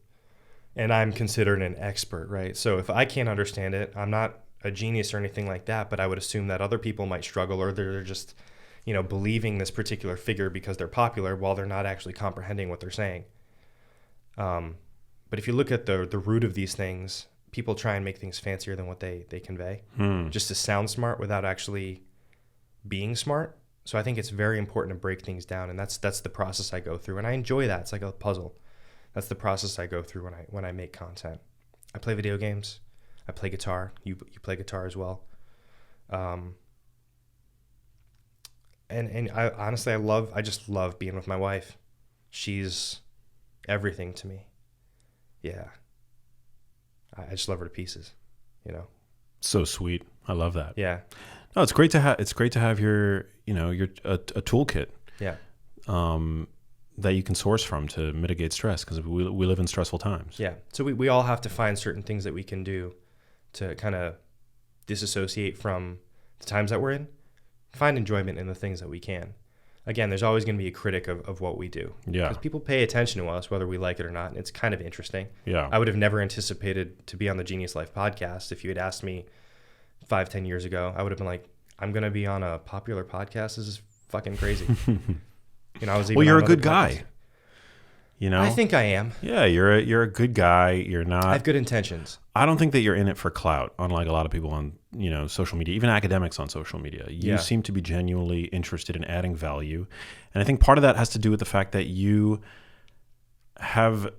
And I'm considered an expert, right? So if I can't understand it, I'm not a genius or anything like that, but I would assume that other people might struggle, or they're just, believing this particular figure because they're popular while they're not actually comprehending what they're saying. But if you look at the root of these things, people try and make things fancier than what they convey, just to sound smart without actually being smart. So I think it's very important to break things down, and that's the process I go through, and I enjoy that. It's like a puzzle. That's the process I go through when I make content. I play video games. I play guitar. You play guitar as well. And I honestly I just love being with my wife. She's everything to me. Yeah. I just love her to pieces, So sweet. I love that. Yeah. No, it's great to have your a toolkit. Yeah. That you can source from to mitigate stress, because we live in stressful times. Yeah. So we all have to find certain things that we can do to kind of disassociate from the times that we're in, find enjoyment in the things that we can. Again, there's always going to be a critic of what we do. Yeah. Because people pay attention to us, whether we like it or not. And it's kind of interesting. Yeah. I would have never anticipated to be on the Genius Life podcast. If you had asked me 5-10 years ago, I would have been like, I'm going to be on a popular podcast. This is fucking crazy. Well, you're a good guy. I think I am. Yeah, you're a good guy. You're not. I have good intentions. I don't think that you're in it for clout, unlike a lot of people on social media, even academics on social media. You seem to be genuinely interested in adding value, and I think part of that has to do with the fact that you have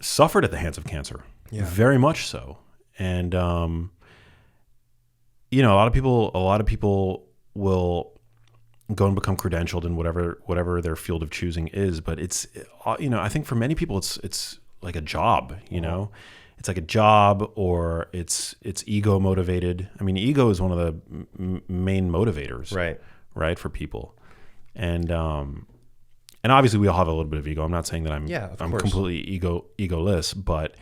suffered at the hands of cancer, very much so. And a lot of people will go and become credentialed in whatever their field of choosing is, but it's I think for many people it's like a job. It's like a job, or it's ego motivated. I mean, ego is one of the main motivators, right, for people, and obviously we all have a little bit of ego. I'm not saying that I'm completely egoless, but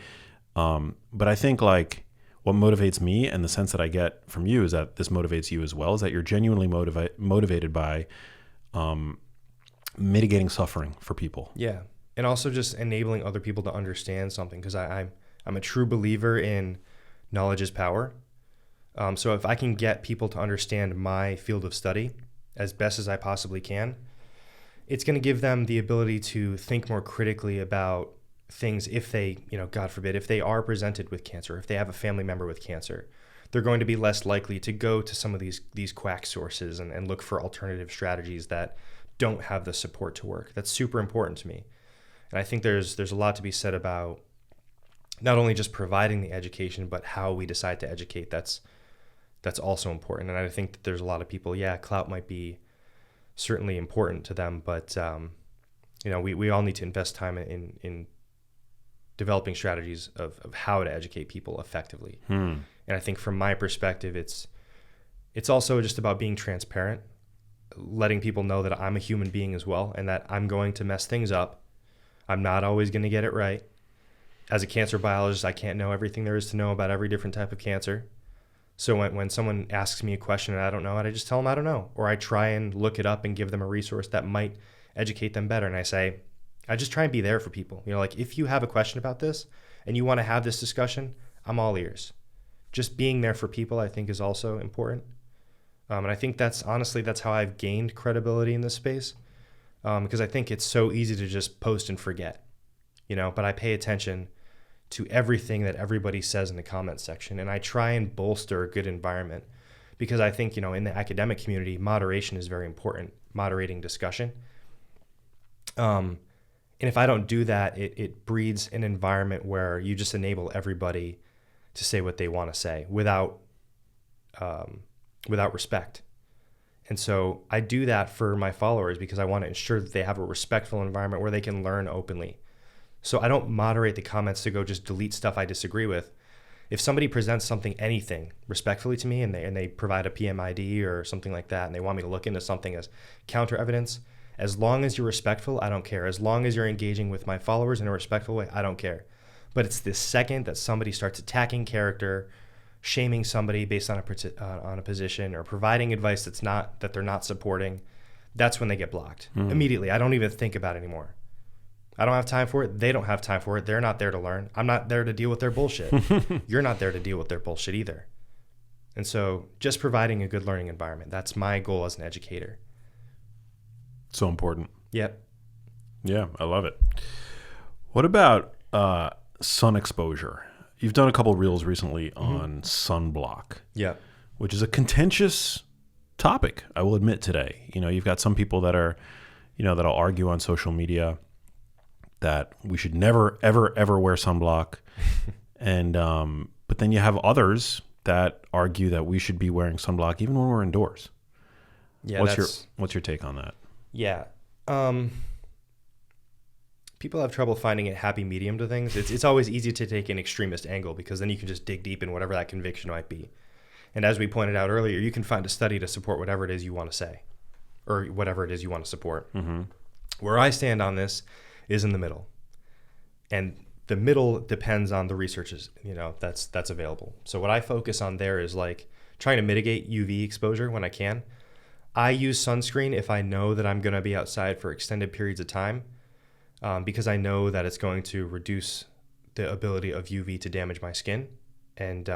I think like what motivates me, and the sense that I get from you, is that this motivates you as well, is that you're genuinely motivated by mitigating suffering for people. Yeah. and also just enabling other people to understand something, because I'm a true believer in knowledge is power. So if I can get people to understand my field of study as best as I possibly can, it's going to give them the ability to think more critically about things. If they, God forbid, if they are presented with cancer, if they have a family member with cancer, they're going to be less likely to go to some of these quack sources and look for alternative strategies that don't have the support to work. That's super important to me. And I think there's a lot to be said about not only just providing the education, but how we decide to educate. That's also important. And I think that there's a lot of people, clout might be certainly important to them, but we all need to invest time in developing strategies of how to educate people effectively. And I think from my perspective, it's also just about being transparent, letting people know that I'm a human being as well, and that I'm going to mess things up. I'm not always going to get it right. As a cancer biologist, I can't know everything there is to know about every different type of cancer. So when someone asks me a question and I don't know it, I just tell them I don't know, or I try and look it up and give them a resource that might educate them better. And I just try and be there for people. Like, if you have a question about this and you want to have this discussion, I'm all ears. Just being there for people, I think, is also important. And I think that's how I've gained credibility in this space, because I think it's so easy to just post and forget, but I pay attention to everything that everybody says in the comments section. And I try and bolster a good environment, because I think, in the academic community, moderation is very important, moderating discussion. And if I don't do that, it breeds an environment where you just enable everybody to say what they want to say without respect. And so I do that for my followers because I want to ensure that they have a respectful environment where they can learn openly. So I don't moderate the comments to go just delete stuff I disagree with. If somebody presents anything respectfully to me, and they provide a PMID or something like that, and they want me to look into something as counter evidence, as long as you're respectful, I don't care. As long as you're engaging with my followers in a respectful way, I don't care. But it's the second that somebody starts attacking character, shaming somebody based on a position, or providing advice that they're not supporting, that's when they get blocked immediately. I don't even think about it anymore. I don't have time for it. They don't have time for it. They're not there to learn. I'm not there to deal with their bullshit. You're not there to deal with their bullshit either. And so just providing a good learning environment, that's my goal as an educator. So important. Yep. Yeah, I love it. What about sun exposure? You've done a couple of reels recently on sunblock. Yeah. Which is a contentious topic, I will admit today. You've got some people that are, that'll argue on social media that we should never, ever, ever wear sunblock. And but then you have others that argue that we should be wearing sunblock even when we're indoors. Yeah. What's your take on that? Yeah. People have trouble finding a happy medium to things. It's always easy to take an extremist angle, because then you can just dig deep in whatever that conviction might be. And as we pointed out earlier, you can find a study to support whatever it is you want to say, or whatever it is you want to support. Where I stand on this is in the middle. And the middle depends on the research that's available. So what I focus on there is trying to mitigate UV exposure when I can. I use sunscreen if I know that I'm going to be outside for extended periods of time, because I know that it's going to reduce the ability of UV to damage my skin. And,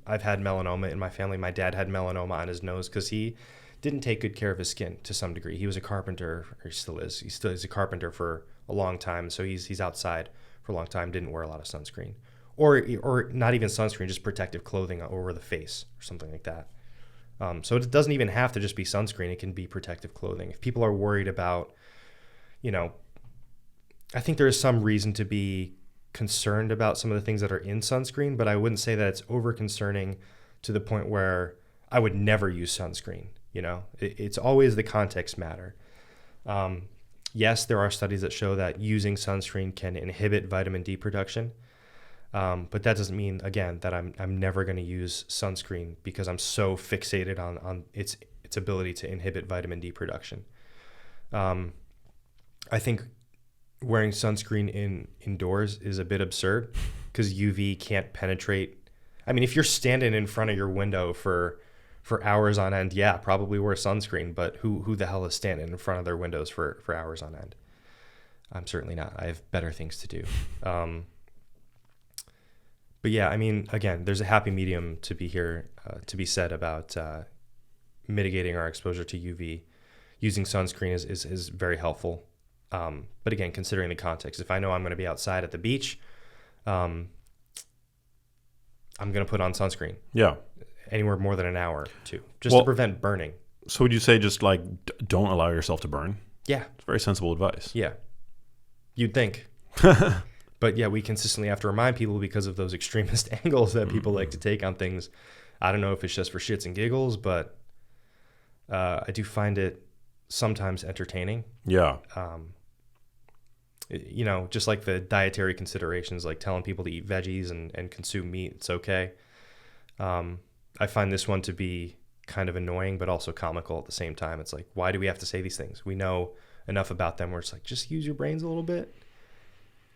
I've had melanoma in my family. My dad had melanoma on his nose because he didn't take good care of his skin to some degree. He was a carpenter, or he still is. He still is a carpenter for a long time. So he's outside for a long time, didn't wear a lot of sunscreen, or not even sunscreen, just protective clothing over the face or something like that. So it doesn't even have to just be sunscreen. It can be protective clothing. If people are worried about, I think there is some reason to be concerned about some of the things that are in sunscreen, but I wouldn't say that it's over concerning to the point where I would never use sunscreen. It's always the context matter. Yes, there are studies that show that using sunscreen can inhibit vitamin D production. But that doesn't mean, again, that I'm never going to use sunscreen because I'm so fixated on its ability to inhibit vitamin D production. I think wearing sunscreen indoors is a bit absurd because UV can't penetrate. I mean, if you're standing in front of your window for hours on end, yeah, probably wear sunscreen. But who the hell is standing in front of their windows for hours on end? I'm certainly not. I have better things to do. But yeah, I mean, again, there's a happy medium to be said about mitigating our exposure to UV. Using sunscreen is very helpful. But again, considering the context, if I know I'm going to be outside at the beach, I'm going to put on sunscreen. Yeah. Anywhere more than an hour to prevent burning. So would you say just like don't allow yourself to burn? Yeah. It's very sensible advice. Yeah. You'd think. But yeah, we consistently have to remind people because of those extremist angles that people like to take on things. I don't know if it's just for shits and giggles, but I do find it sometimes entertaining. Yeah. Just like the dietary considerations, like telling people to eat veggies and consume meat, it's okay. I find this one to be kind of annoying, but also comical at the same time. It's like, why do we have to say these things? We know enough about them where it's like, just use your brains a little bit.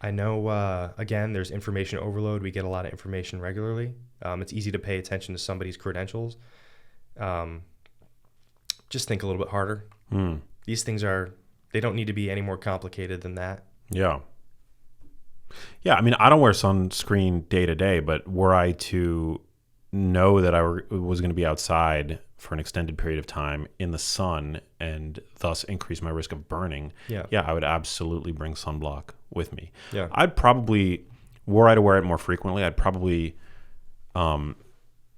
I know, again, there's information overload. We get a lot of information regularly. It's easy to pay attention to somebody's credentials. Just think a little bit harder. These things they don't need to be any more complicated than that. Yeah. Yeah, I mean, I don't wear sunscreen day to day, but were I to know that I was going to be outside for an extended period of time in the sun and thus increase my risk of burning, I would absolutely bring sunblock with me. Yeah. I'd probably, were I to wear it more frequently, I'd probably, to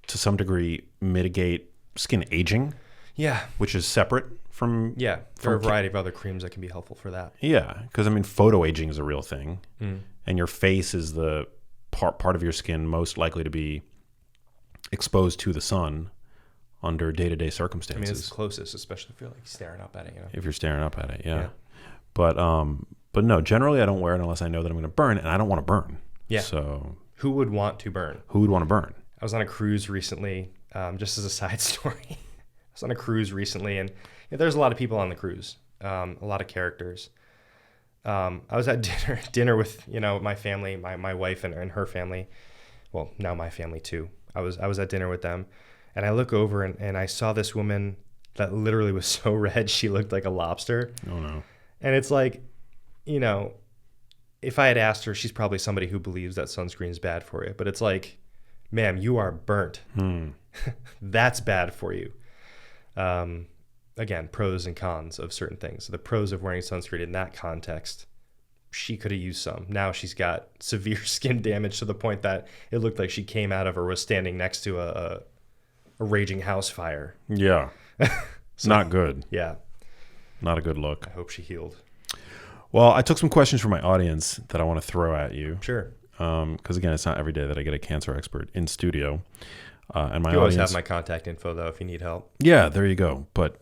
some degree, mitigate skin aging. Yeah. Which is separate from... Yeah, for a variety of other creams that can be helpful for that. Yeah, because, I mean, photoaging is a real thing. And your face is the part of your skin most likely to be exposed to the sun under day-to-day circumstances. I mean, it's the closest, especially if you're like staring up at it. If you're staring up at it, yeah. But no, generally I don't wear it unless I know that I'm going to burn, and I don't want to burn. Yeah. So who would want to burn? Who would want to burn? I was on a cruise recently, just as a side story. I was on a cruise recently, and there's a lot of people on the cruise, a lot of characters. I was at dinner with my family, my wife and her family. Well, now my family too. I was at dinner with them, and I look over and I saw this woman that literally was so red she looked like a lobster. Oh no! And it's like, if I had asked her, she's probably somebody who believes that sunscreen is bad for you. But it's like, ma'am, you are burnt. That's bad for you. Again, pros and cons of certain things. So the pros of wearing sunscreen in that context, she could have used some. Now she's got severe skin damage to the point that it looked like she came out of or was standing next to a raging house fire. Yeah. So, not good. Yeah. Not a good look. I hope she healed. Well, I took some questions from my audience that I want to throw at you. Sure. Because, again, it's not every day that I get a cancer expert in studio. And my you always have my contact info, though, if you need help. Yeah, there you go. But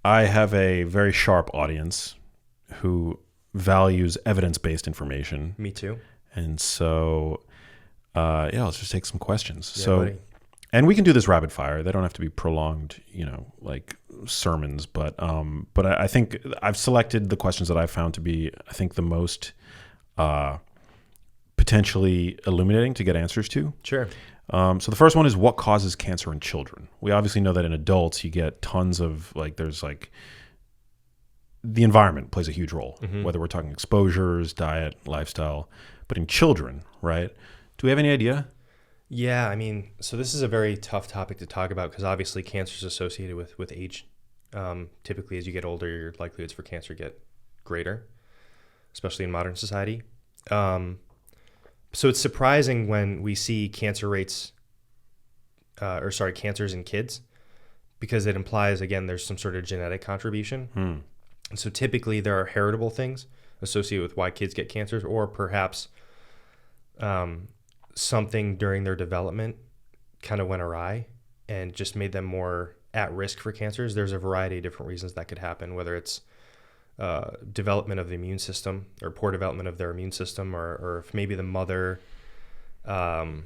I have a very sharp audience who values evidence-based information. Me too. And so, let's just take some questions. Yeah, buddy. And we can do this rapid fire. They don't have to be prolonged, like sermons. But I think I've selected the questions that I've found to be, I think, the most potentially illuminating to get answers to. Sure. So the first one is, what causes cancer in children? We obviously know that in adults you get tons of the environment plays a huge role, whether we're talking exposures, diet, lifestyle. But in children, right? Do we have any idea? Yeah, I mean, so this is a very tough topic to talk about because obviously cancer is associated with age. Typically, as you get older, your likelihoods for cancer get greater, especially in modern society. So it's surprising when we see cancers in kids, because it implies, again, there's some sort of genetic contribution. And so typically there are heritable things associated with why kids get cancers, or perhaps something during their development kind of went awry and just made them more at risk for cancers. There's a variety of different reasons that could happen, whether it's development of the immune system or poor development of their immune system, or if maybe the mother didn't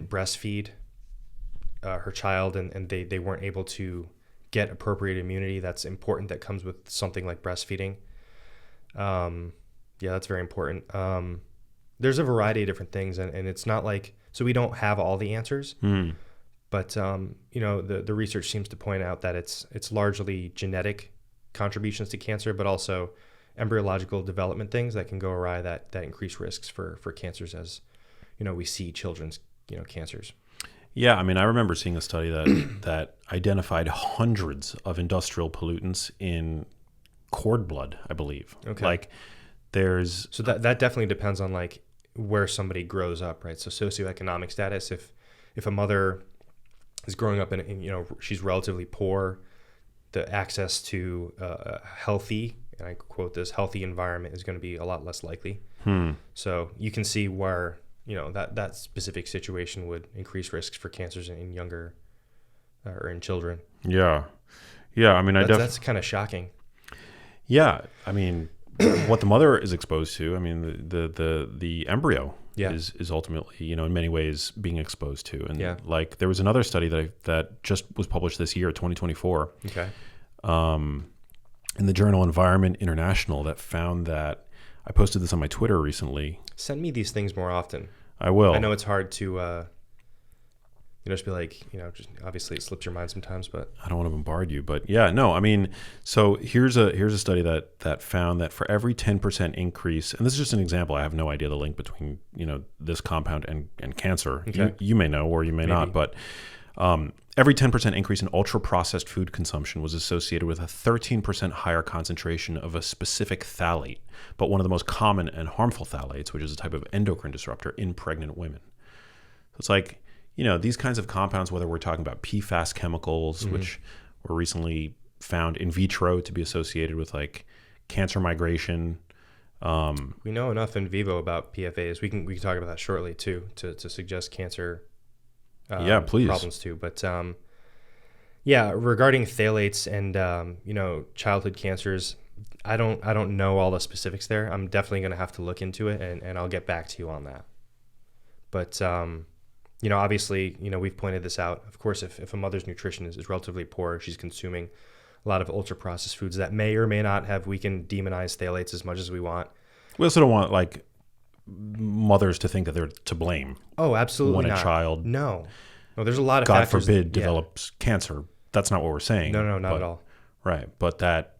breastfeed her child and they weren't able to get appropriate immunity. That's important. That comes with something like breastfeeding. That's very important. There's a variety of different things, and it's not like, so we don't have all the answers, but the research seems to point out that it's largely genetic contributions to cancer, but also embryological development things that can go awry that increase risks for cancers, as we see children's cancers. Yeah, I mean, I remember seeing a study that identified hundreds of industrial pollutants in cord blood, I believe. Okay. Like so that definitely depends on like where somebody grows up, right? So socioeconomic status, if a mother is growing up in she's relatively poor, the access to a healthy, and I quote this, healthy environment is going to be a lot less likely. So you can see where that specific situation would increase risks for cancers in younger or in children. Yeah. I mean, that's kind of shocking. Yeah, I mean, what the mother is exposed to, I mean, the embryo is ultimately, in many ways being exposed to. And like there was another study that just was published this year, 2024. Okay. In the journal Environment International, that found that, I posted this on my Twitter recently. Send me these things more often. I will. I know it's hard to just be like, just obviously it slips your mind sometimes, but I don't want to bombard you, but yeah, no, I mean, so here's a study that found that for every 10% increase, and this is just an example, I have no idea the link between, this compound and cancer. Okay. You may know, or you may not, but every 10% increase in ultra-processed food consumption was associated with a 13% higher concentration of a specific phthalate, but one of the most common and harmful phthalates, which is a type of endocrine disruptor in pregnant women. So it's like, these kinds of compounds, whether we're talking about PFAS chemicals, which were recently found in vitro to be associated with like cancer migration. We know enough in vivo about PFAS. We can talk about that shortly too, to suggest cancer please. problems too. But regarding phthalates and childhood cancers, I don't know all the specifics there. I'm definitely going to have to look into it, and I'll get back to you on that. But obviously, we've pointed this out. Of course, if a mother's nutrition is relatively poor, she's consuming a lot of ultra-processed foods that may or may not have, we can demonize phthalates as much as we want. We also don't want like mothers to think that they're to blame. Oh, absolutely when not. A child, no, there's a lot of God factors, forbid, develops cancer. That's not what we're saying. No, not at all. Right, but that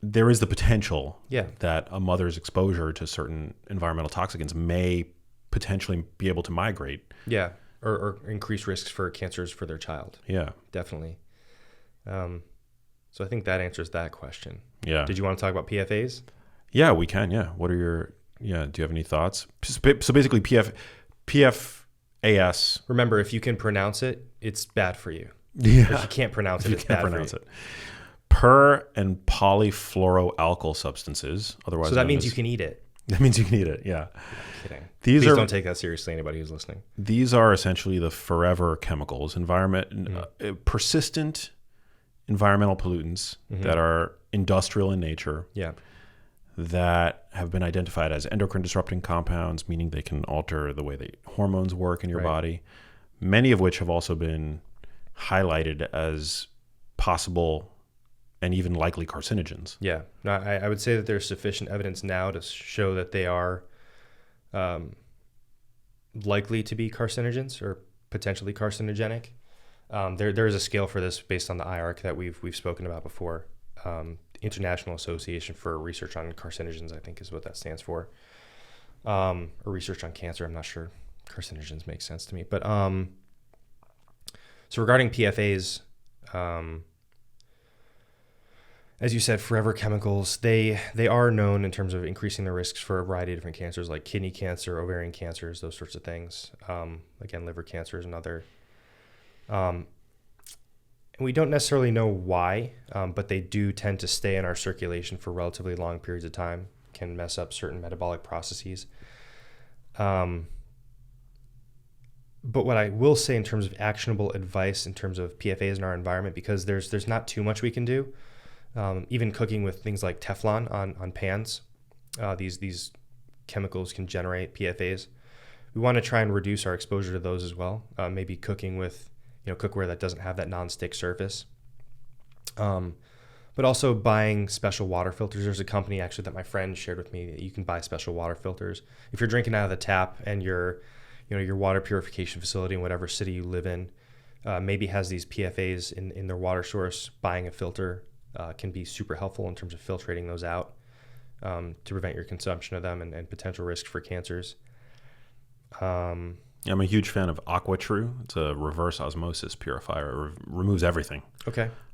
there is the potential Yeah. that a mother's exposure to certain environmental toxicants may potentially be able to migrate. Yeah, or increase risks for cancers for their child. Yeah. Definitely. So I think that answers that question. Yeah. Did you want to talk about PFAs? Yeah, we can. Yeah. What are your, do you have any thoughts? So basically PFAS. Remember, if you can pronounce it, it's bad for you. Yeah. If you can't pronounce it, it's bad for you. Per and polyfluoroalkyl substances, otherwise. So that means you can eat it. That means you can eat it. Yeah. I'm kidding. Please don't take that seriously, anybody who's listening. These are essentially the forever chemicals, persistent environmental pollutants that are industrial in nature. Yeah. That have been identified as endocrine disrupting compounds, meaning they can alter the way that hormones work in your body. Many of which have also been highlighted as possible and even likely carcinogens. Yeah. No, I would say that there's sufficient evidence now to show that they are likely to be carcinogens or potentially carcinogenic. There is a scale for this based on the IARC that we've spoken about before. International Association for Research on Carcinogens, I think is what that stands for. Or research on cancer, I'm not sure. Carcinogens makes sense to me. But so regarding PFAs, as you said, forever chemicals, they are known in terms of increasing the risks for a variety of different cancers like kidney cancer, ovarian cancers, those sorts of things. Again, liver cancer is another. And we don't necessarily know why, but they do tend to stay in our circulation for relatively long periods of time, can mess up certain metabolic processes. But what I will say in terms of actionable advice in terms of PFAs in our environment, because there's not too much we can do, even cooking with things like Teflon on pans, these chemicals can generate PFAs. We want to try and reduce our exposure to those as well. Maybe cooking with cookware that doesn't have that non-stick surface. But also buying special water filters. There's a company actually that my friend shared with me that you can buy special water filters. If you're drinking out of the tap and your water purification facility in whatever city you live in maybe has these PFAs in their water source, buying a filter can be super helpful in terms of filtrating those out to prevent your consumption of them and potential risk for cancers. I'm a huge fan of AquaTrue. It's a reverse osmosis purifier. It removes everything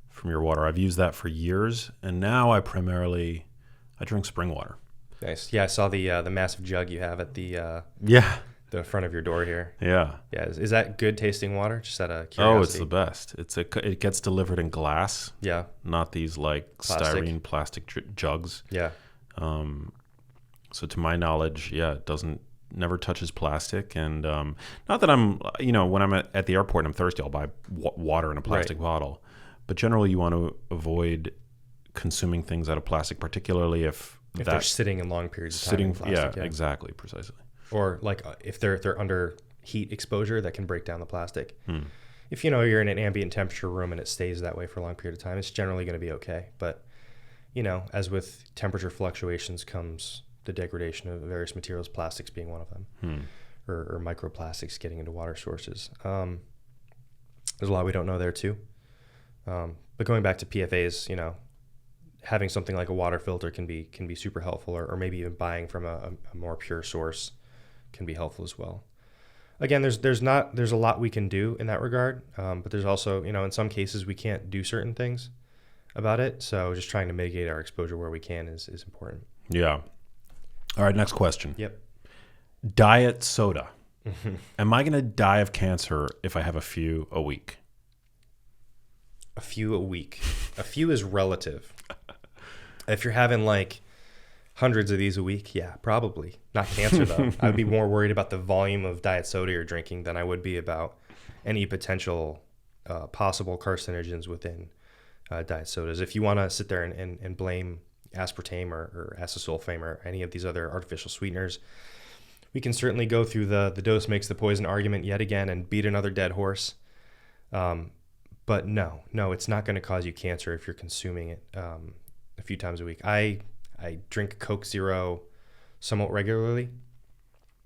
from your water. I've used that for years, and now I drink spring water. Nice. Yeah, I saw the massive jug you have at the front of your door here. Yeah. Yeah. Is that good tasting water? Just out of curiosity. Oh, it's the best. It gets delivered in glass. Yeah. Not these like styrene plastic jugs. Yeah. So to my knowledge, it never touches plastic. And not that I'm, when I'm at the airport and I'm thirsty, I'll buy water in a plastic bottle. But generally, you want to avoid consuming things out of plastic, particularly if they're sitting in long periods of time in plastic. Yeah, exactly, precisely. Or like if they're under heat exposure, that can break down the plastic. If you're in an ambient temperature room and it stays that way for a long period of time, it's generally going to be okay. But as with temperature fluctuations comes the degradation of various materials, plastics being one of them, or microplastics getting into water sources. There's a lot we don't know there too. But going back to PFAs, having something like a water filter can be super helpful, or maybe even buying from a more pure source can be helpful as well. Again, there's a lot we can do in that regard, but there's also, in some cases we can't do certain things about it. So just trying to mitigate our exposure where we can is important. Yeah. All right, next question. Yep. Diet soda. Am I going to die of cancer if I have a few a week? A few a week. A few is relative. If you're having like hundreds of these a week, yeah, probably. Not cancer though. I would be more worried about the volume of diet soda you're drinking than I would be about any potential possible carcinogens within diet sodas. If you want to sit there and blame aspartame or acesulfame or any of these other artificial sweeteners, we can certainly go through the dose makes the poison argument yet again and beat another dead horse. But no, it's not going to cause you cancer if you're consuming it a few times a week. I drink Coke Zero somewhat regularly.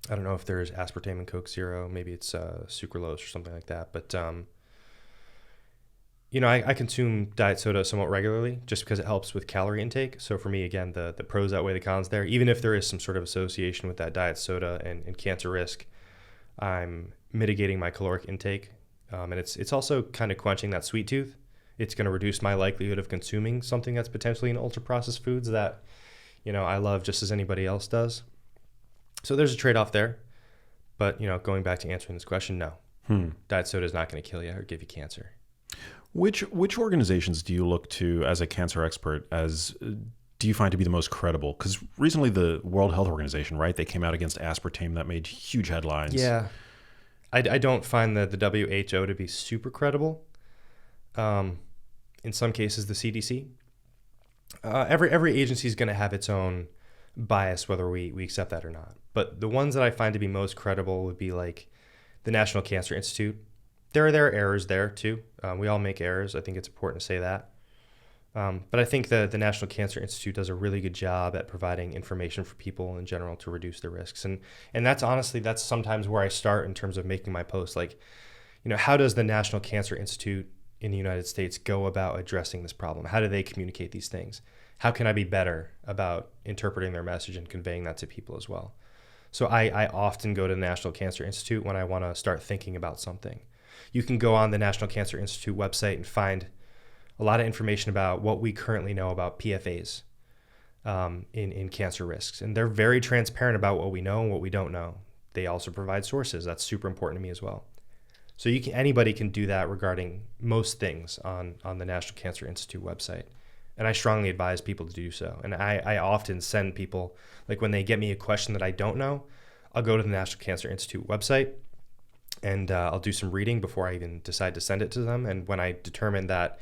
I don't know if there's aspartame in Coke Zero. Maybe it's sucralose or something like that. But I consume diet soda somewhat regularly just because it helps with calorie intake. So for me, again, the pros outweigh the cons there. Even if there is some sort of association with that diet soda and cancer risk, I'm mitigating my caloric intake. And it's also kind of quenching that sweet tooth. It's going to reduce my likelihood of consuming something that's potentially in ultra-processed foods that, I love just as anybody else does. So there's a trade-off there. But, going back to answering this question, no. Diet soda is not going to kill you or give you cancer. Which organizations do you look to as a cancer expert do you find to be the most credible? Because recently the World Health Organization, right, they came out against aspartame. That made huge headlines. Yeah. I don't find the WHO to be super credible. In some cases, the CDC. Every agency is going to have its own bias, whether we accept that or not. But the ones that I find to be most credible would be like the National Cancer Institute. There are errors there too. We all make errors. I think it's important to say that. But I think the National Cancer Institute does a really good job at providing information for people in general to reduce their risks. And that's sometimes where I start in terms of making my post. Like, how does the National Cancer Institute in the United States go about addressing this problem? How do they communicate these things? How can I be better about interpreting their message and conveying that to people as well? So I often go to the National Cancer Institute when I want to start thinking about something. You can go on the National Cancer Institute website and find a lot of information about what we currently know about PFAs in cancer risks. And they're very transparent about what we know and what we don't know. They also provide sources. That's super important to me as well. So anybody can do that regarding most things on the National Cancer Institute website. And I strongly advise people to do so. And I often send people, like when they get me a question that I don't know, I'll go to the National Cancer Institute website and I'll do some reading before I even decide to send it to them. And when I determine that,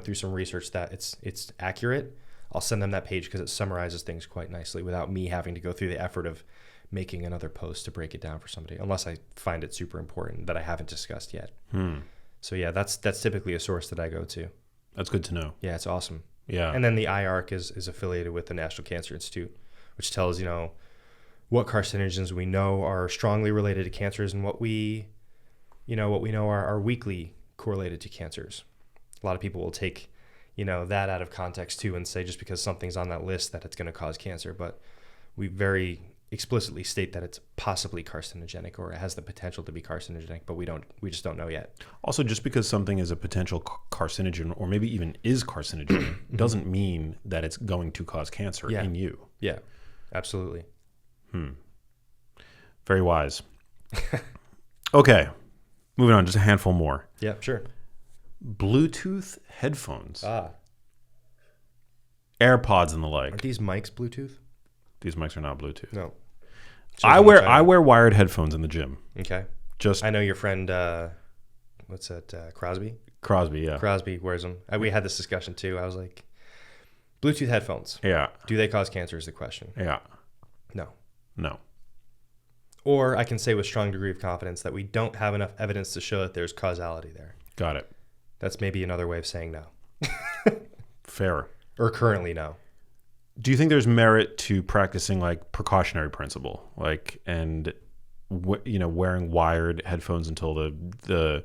through some research that it's accurate, I'll send them that page because it summarizes things quite nicely without me having to go through the effort of making another post to break it down for somebody, unless I find it super important that I haven't discussed yet. So yeah, that's typically a source that I go to. That's good to know. Yeah, it's awesome. Yeah. And then the IARC is affiliated with the National Cancer Institute, which tells, what carcinogens we know are strongly related to cancers and what we know are weakly correlated to cancers. A lot of people will take, that out of context too, and say just because something's on that list that it's going to cause cancer. But we very explicitly state that it's possibly carcinogenic, or it has the potential to be carcinogenic, but we just don't know yet. Also, just because something is a potential carcinogen, or maybe even is carcinogen, doesn't mean that it's going to cause cancer in you. Yeah, absolutely. Very wise. Okay, moving on, just a handful more. Yeah, sure. Bluetooth headphones. AirPods and the like. Aren't these mics Bluetooth? These mics are not Bluetooth. No. I wear wired headphones in the gym. Okay. I know your friend, what's that, Crosby? Crosby, yeah. Crosby wears them. We had this discussion too. I was like, Bluetooth headphones. Yeah. Do they cause cancer is the question. Yeah. No. Or I can say with strong degree of confidence that we don't have enough evidence to show that there's causality there. Got it. That's maybe another way of saying no. Fair. Or currently no. Do you think there's merit to practicing like precautionary principle, wearing wired headphones until the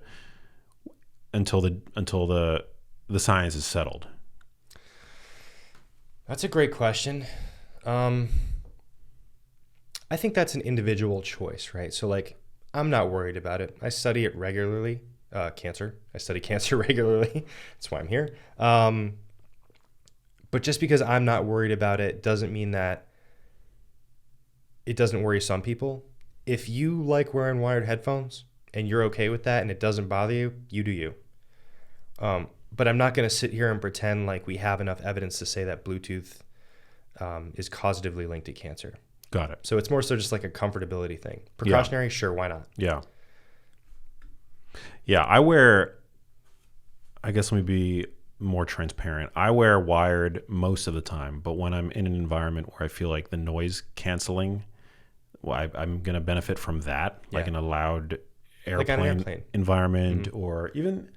science is settled? That's a great question. I think that's an individual choice, right? So like, I'm not worried about it. I study it regularly. Cancer. I study cancer regularly. That's why I'm here. But just because I'm not worried about it doesn't mean that it doesn't worry some people. If you like wearing wired headphones and you're okay with that and it doesn't bother you, you do you. But I'm not going to sit here and pretend like we have enough evidence to say that Bluetooth is causatively linked to cancer. Got it. So it's more so just like a comfortability thing. Precautionary, sure, why not? Yeah. I guess let me be more transparent. I wear wired most of the time, but when I'm in an environment where I feel like the noise canceling, I'm going to benefit from that, like in a loud airplane environment, or even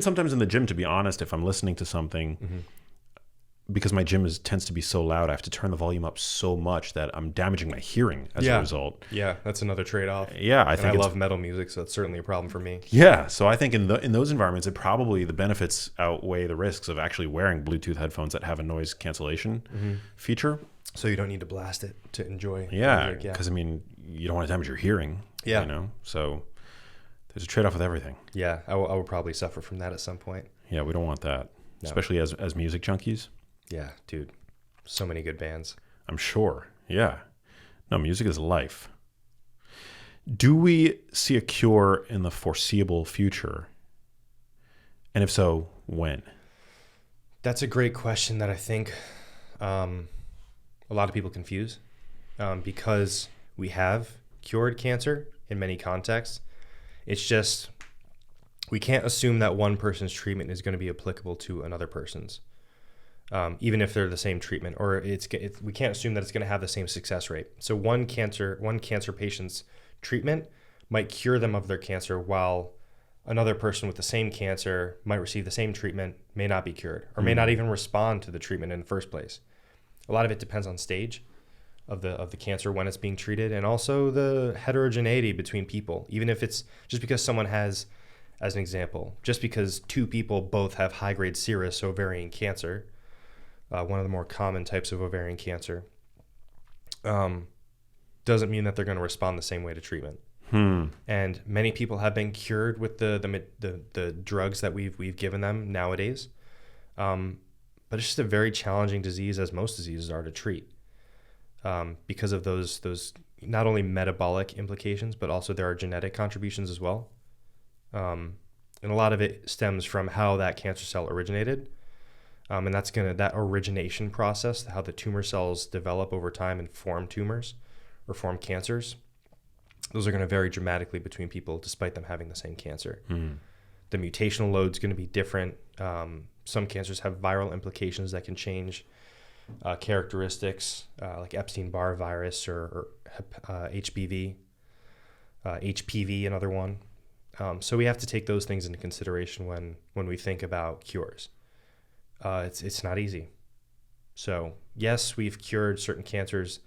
sometimes in the gym, to be honest, if I'm listening to something, because my gym tends to be so loud, I have to turn the volume up so much that I'm damaging my hearing as a result. Yeah, that's another trade-off. Yeah, I love metal music, so that's certainly a problem for me. Yeah, so I think in those environments, it probably the benefits outweigh the risks of actually wearing Bluetooth headphones that have a noise cancellation feature. So you don't need to blast it to enjoy. Yeah, because you don't want to damage your hearing. Yeah, so there's a trade-off with everything. Yeah, I will probably suffer from that at some point. Yeah, we don't want that, especially as music junkies. Yeah, dude. So many good bands. I'm sure. Yeah. No, music is life. Do we see a cure in the foreseeable future? And if so, when? That's a great question that I think a lot of people confuse because we have cured cancer in many contexts. It's just we can't assume that one person's treatment is going to be applicable to another person's. Even if they're the same treatment, or we can't assume that it's going to have the same success rate. So one cancer patient's treatment might cure them of their cancer, while another person with the same cancer might receive the same treatment, may not be cured, or may not even respond to the treatment in the first place. A lot of it depends on stage of the cancer when it's being treated, and also the heterogeneity between people. Even if it's just because someone has, as an example, just because two people both have high-grade serous ovarian cancer, one of the more common types of ovarian cancer, doesn't mean that they're going to respond the same way to treatment. And many people have been cured with the drugs that we've given them nowadays. But it's just a very challenging disease, as most diseases are, to treat, because of those not only metabolic implications, but also there are genetic contributions as well. And a lot of it stems from how that cancer cell originated. And that origination process, how the tumor cells develop over time and form tumors or form cancers, those are going to vary dramatically between people despite them having the same cancer. The mutational load is going to be different. Some cancers have viral implications that can change characteristics, like Epstein-Barr virus or HBV, HPV, another one. So we have to take those things into consideration when we think about cures. It's not easy. So yes, we've cured certain cancers.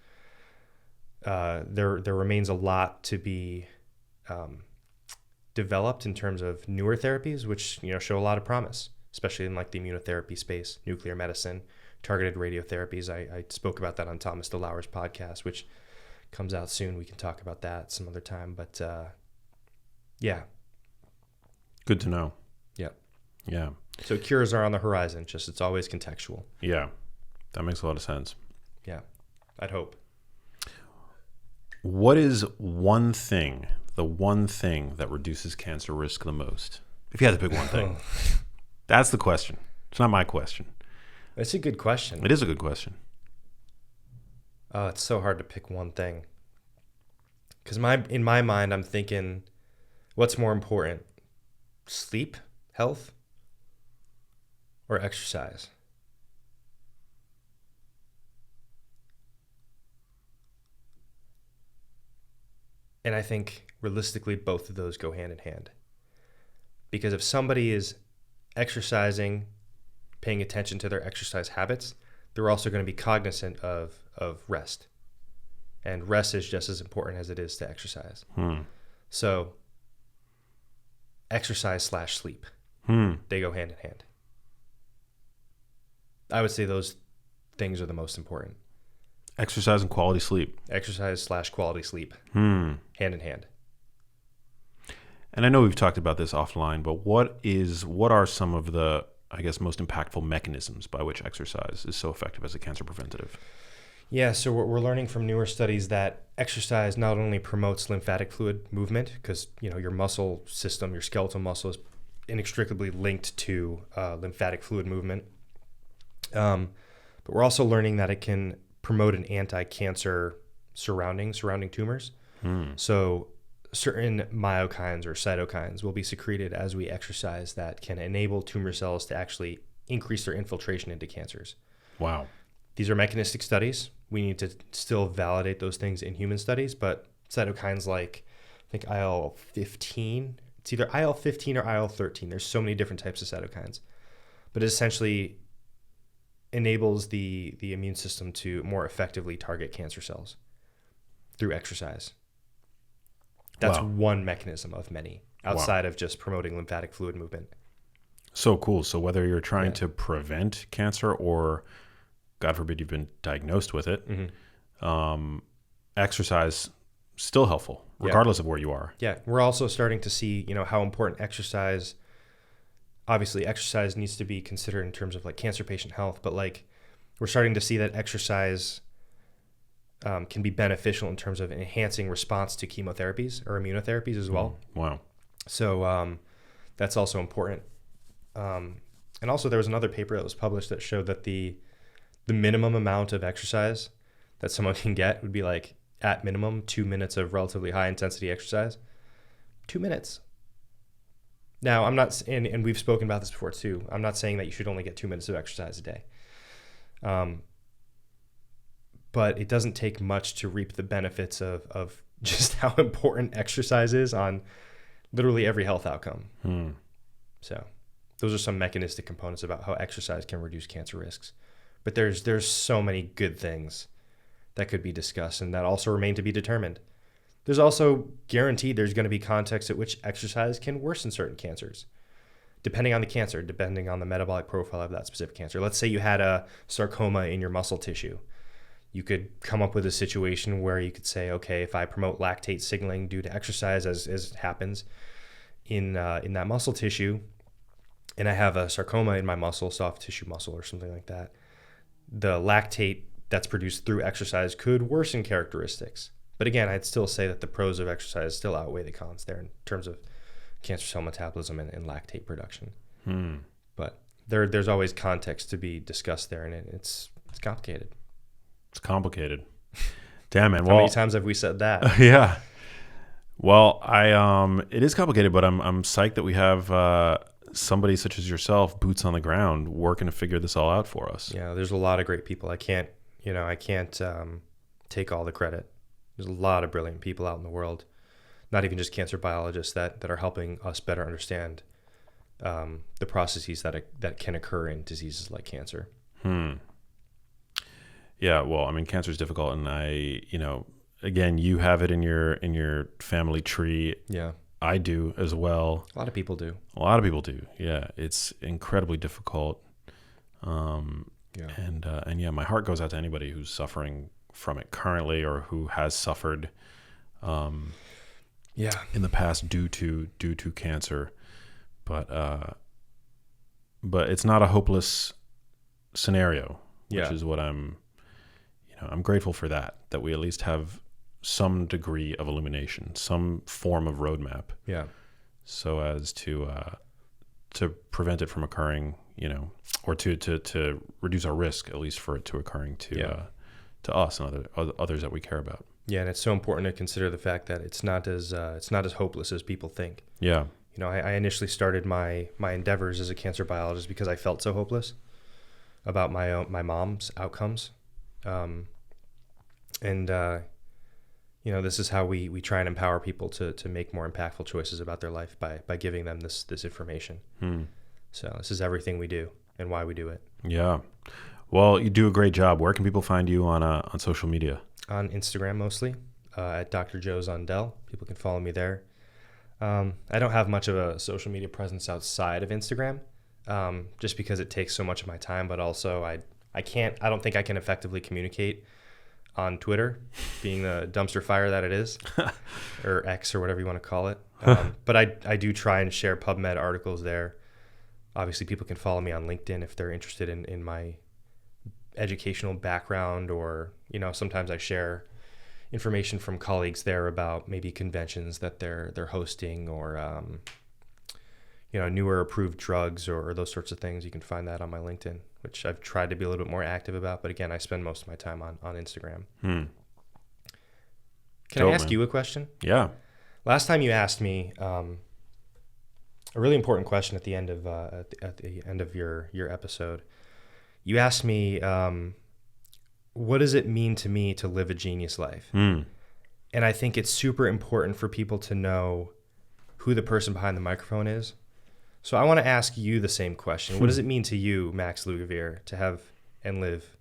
There remains a lot to be developed in terms of newer therapies, which show a lot of promise. especially in like the immunotherapy space, nuclear medicine, targeted radiotherapies. I spoke about that on Thomas DeLauer's podcast, which comes out soon. We can talk about that some other time. But yeah. Good to know. Yeah. Yeah. So cures are on the horizon, just it's always contextual. Yeah. That makes a lot of sense. Yeah. I'd hope. What is the one thing that reduces cancer risk the most? If you had to pick one thing. That's the question. It's not my question. It's a good question. It is a good question. Oh, it's so hard to pick one thing. Because in my mind, I'm thinking, what's more important? Sleep, health, or exercise? And I think realistically, both of those go hand in hand. Because if somebody is exercising, paying attention to their exercise habits, they're also going to be cognizant of rest. And rest is just as important as it is to exercise. So exercise / sleep, they go hand in hand. I would say those things are the most important. Exercise and quality sleep. Exercise / quality sleep, hand in hand. And I know we've talked about this offline, but what are some of the, I guess, most impactful mechanisms by which exercise is so effective as a cancer preventative? Yeah, so we're learning from newer studies that exercise not only promotes lymphatic fluid movement, because your muscle system, your skeletal muscle is inextricably linked to lymphatic fluid movement, but we're also learning that it can promote an anti-cancer surrounding tumors. So certain myokines or cytokines will be secreted as we exercise that can enable tumor cells to actually increase their infiltration into cancers. Wow. These are mechanistic studies. We need to still validate those things in human studies, but cytokines like, I think IL-15, it's either IL-15 or IL-13. There's so many different types of cytokines, but it essentially enables the immune system to more effectively target cancer cells through exercise. That's one mechanism of many outside of just promoting lymphatic fluid movement. So cool. So whether you're trying to prevent cancer or, God forbid, you've been diagnosed with it, exercise still helpful, regardless of where you are. Yeah. We're also starting to see, how important exercise, obviously exercise needs to be considered in terms of like cancer patient health, but like we're starting to see that exercise can be beneficial in terms of enhancing response to chemotherapies or immunotherapies as well. Wow. So that's also important. And also there was another paper that was published that showed that the minimum amount of exercise that someone can get would be like at minimum 2 minutes of relatively high intensity exercise. 2 minutes. Now I'm not, and we've spoken about this before too. I'm not saying that you should only get 2 minutes of exercise a day. But it doesn't take much to reap the benefits of just how important exercise is on literally every health outcome. So those are some mechanistic components about how exercise can reduce cancer risks. But there's so many good things that could be discussed and that also remain to be determined. There's also guaranteed there's going to be contexts at which exercise can worsen certain cancers, depending on the cancer, depending on the metabolic profile of that specific cancer. Let's say you had a sarcoma in your muscle tissue. You could come up with a situation where you could say, okay, if I promote lactate signaling due to exercise, as happens in that muscle tissue, and I have a sarcoma in my muscle, soft tissue muscle or something like that, the lactate that's produced through exercise could worsen characteristics. But again, I'd still say that the pros of exercise still outweigh the cons there in terms of cancer cell metabolism and lactate production. But there's always context to be discussed there, and it's complicated. It's complicated. Damn it. How many times have we said that? Yeah. Well, it is complicated, but I'm psyched that we have somebody such as yourself, boots on the ground, working to figure this all out for us. Yeah, there's a lot of great people. I can't take all the credit. There's a lot of brilliant people out in the world, not even just cancer biologists that are helping us better understand the processes that can occur in diseases like cancer. Yeah, well, I mean, cancer is difficult, and again, you have it in your family tree. Yeah. I do as well. A lot of people do. A lot of people do. Yeah, it's incredibly difficult. And yeah, my heart goes out to anybody who's suffering from it currently or who has suffered in the past due to cancer. But it's not a hopeless scenario, which is what I'm grateful for, that we at least have some degree of illumination, some form of roadmap. Yeah. So as to prevent it from occurring, or to reduce our risk, at least for it to occurring to us and others that we care about. Yeah, and it's so important to consider the fact that it's not as hopeless as people think. Yeah. I initially started my endeavors as a cancer biologist because I felt so hopeless about my mom's outcomes, this is how we try and empower people to make more impactful choices about their life by giving them this information. So this is everything we do and why we do it. Yeah. Well, you do a great job. Where can people find you on social media? On Instagram mostly, at Dr. Joe Zundell. People can follow me there. I don't have much of a social media presence outside of Instagram, just because it takes so much of my time, but also I don't think I can effectively communicate on Twitter, being the dumpster fire that it is, or X or whatever you want to call it. But I do try and share PubMed articles there. Obviously, people can follow me on LinkedIn if they're interested in my educational background, or, sometimes I share information from colleagues there about maybe conventions that they're hosting, or, newer approved drugs or those sorts of things. You can find that on my LinkedIn, which I've tried to be a little bit more active about. But again, I spend most of my time on Instagram. Can I ask you a question? Yeah. Last time you asked me a really important question at the end of at the end of your episode. You asked me, what does it mean to me to live a genius life? And I think it's super important for people to know who the person behind the microphone is. So I want to ask you the same question. What does it mean to you, Max Lugavere, to have and live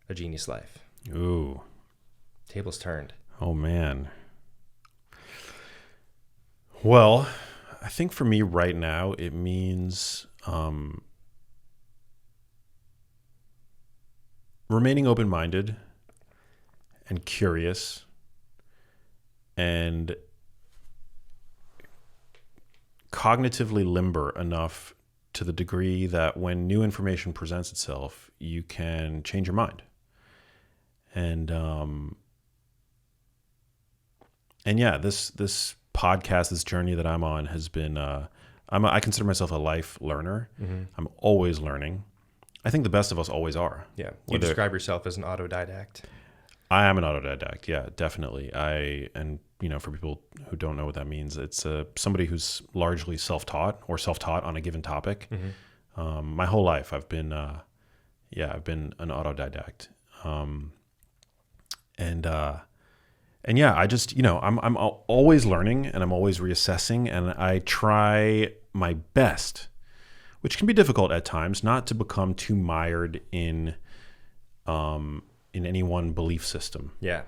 a genius life? Ooh. Tables turned. Oh, man. Well, I think for me right now, it means remaining open-minded and curious, and cognitively limber enough to the degree that when new information presents itself, you can change your mind. And yeah, this podcast, this journey that I'm on has been, I consider myself a life learner. I'm always learning. I think the best of us always are. Yeah. You describe yourself as an autodidact. I am an autodidact. Yeah, definitely. For people who don't know what that means, it's somebody who's largely self-taught on a given topic. My whole life, I've been an autodidact. And yeah, I just, I'm always learning, and I'm always reassessing, and I try my best, which can be difficult at times, not to become too mired in any one belief system. Yeah.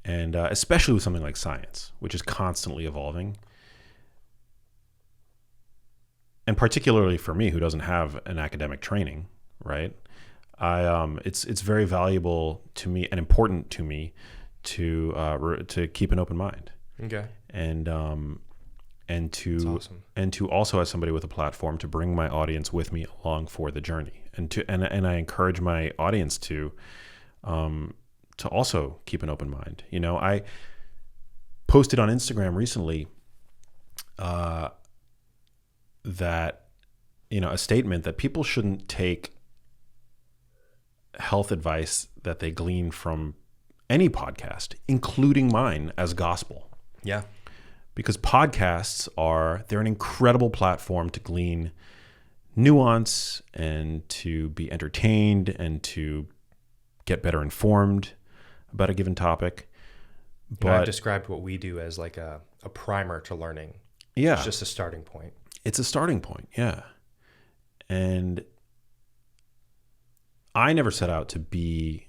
And especially with something like science, which is constantly evolving. And particularly for me, who doesn't have an academic training, right? It's very valuable to me and important to me to keep an open mind. Okay. And to That's awesome. And to also, as somebody with a platform, to bring my audience with me along for the journey, and I encourage my audience to also keep an open mind. I posted on Instagram recently that a statement that people shouldn't take health advice that they glean from any podcast, including mine, as gospel. Yeah. Because podcasts they're an incredible platform to glean nuance and to be entertained and to get better informed about a given topic. But I've described what we do as like a primer to learning. Yeah. It's just a starting point. It's a starting point, yeah. And I never set out to be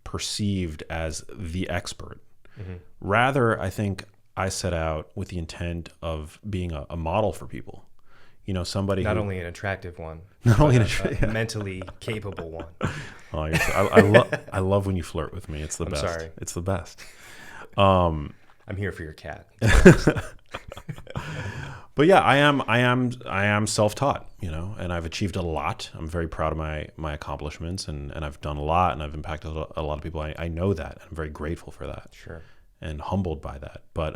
perceived as the expert. Rather, I think I set out with the intent of being a model for people. You know, somebody not only an attractive one, not only a mentally capable one. Oh, I love when you flirt with me. It's the best. Sorry. It's the best. I'm here for your cat. But yeah, I am self-taught, you know, and I've achieved a lot. I'm very proud of my accomplishments, and I've done a lot, and I've impacted a lot of people. I know that. I'm very grateful for that. Sure. And humbled by that. But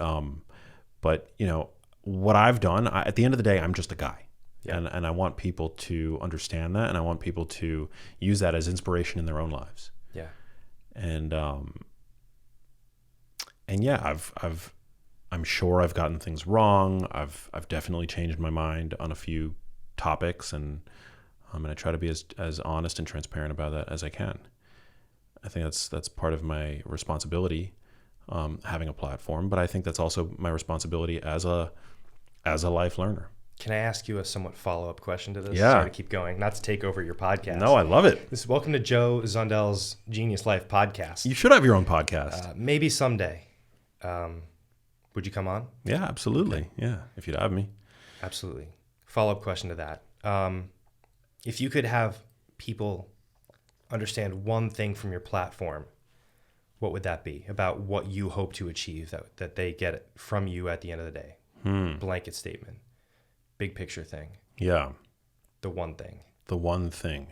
you know, what I've done, at the end of the day, I'm just a guy. Yeah. And I want people to understand that, and I want people to use that as inspiration in their own lives. Yeah. And yeah, I'm sure I've gotten things wrong. I've definitely changed my mind on a few topics, and I try to be as honest and transparent about that as I can. I think that's part of my responsibility, having a platform, but I think that's also my responsibility as a life learner. Can I ask you a somewhat follow-up question to this? Yeah. Sorry to keep going, not to take over your podcast. No, I love it. This is welcome to Joe Zundell's Genius Life podcast. You should have your own podcast. Maybe someday. Would you come on? Yeah, absolutely. Okay. Yeah, if you'd have me. Absolutely. Follow-up question to that. If you could have people understand one thing from your platform, what would that be about what you hope to achieve that they get it from you at the end of the day? Blanket statement. Big picture thing. Yeah. The one thing. The one thing.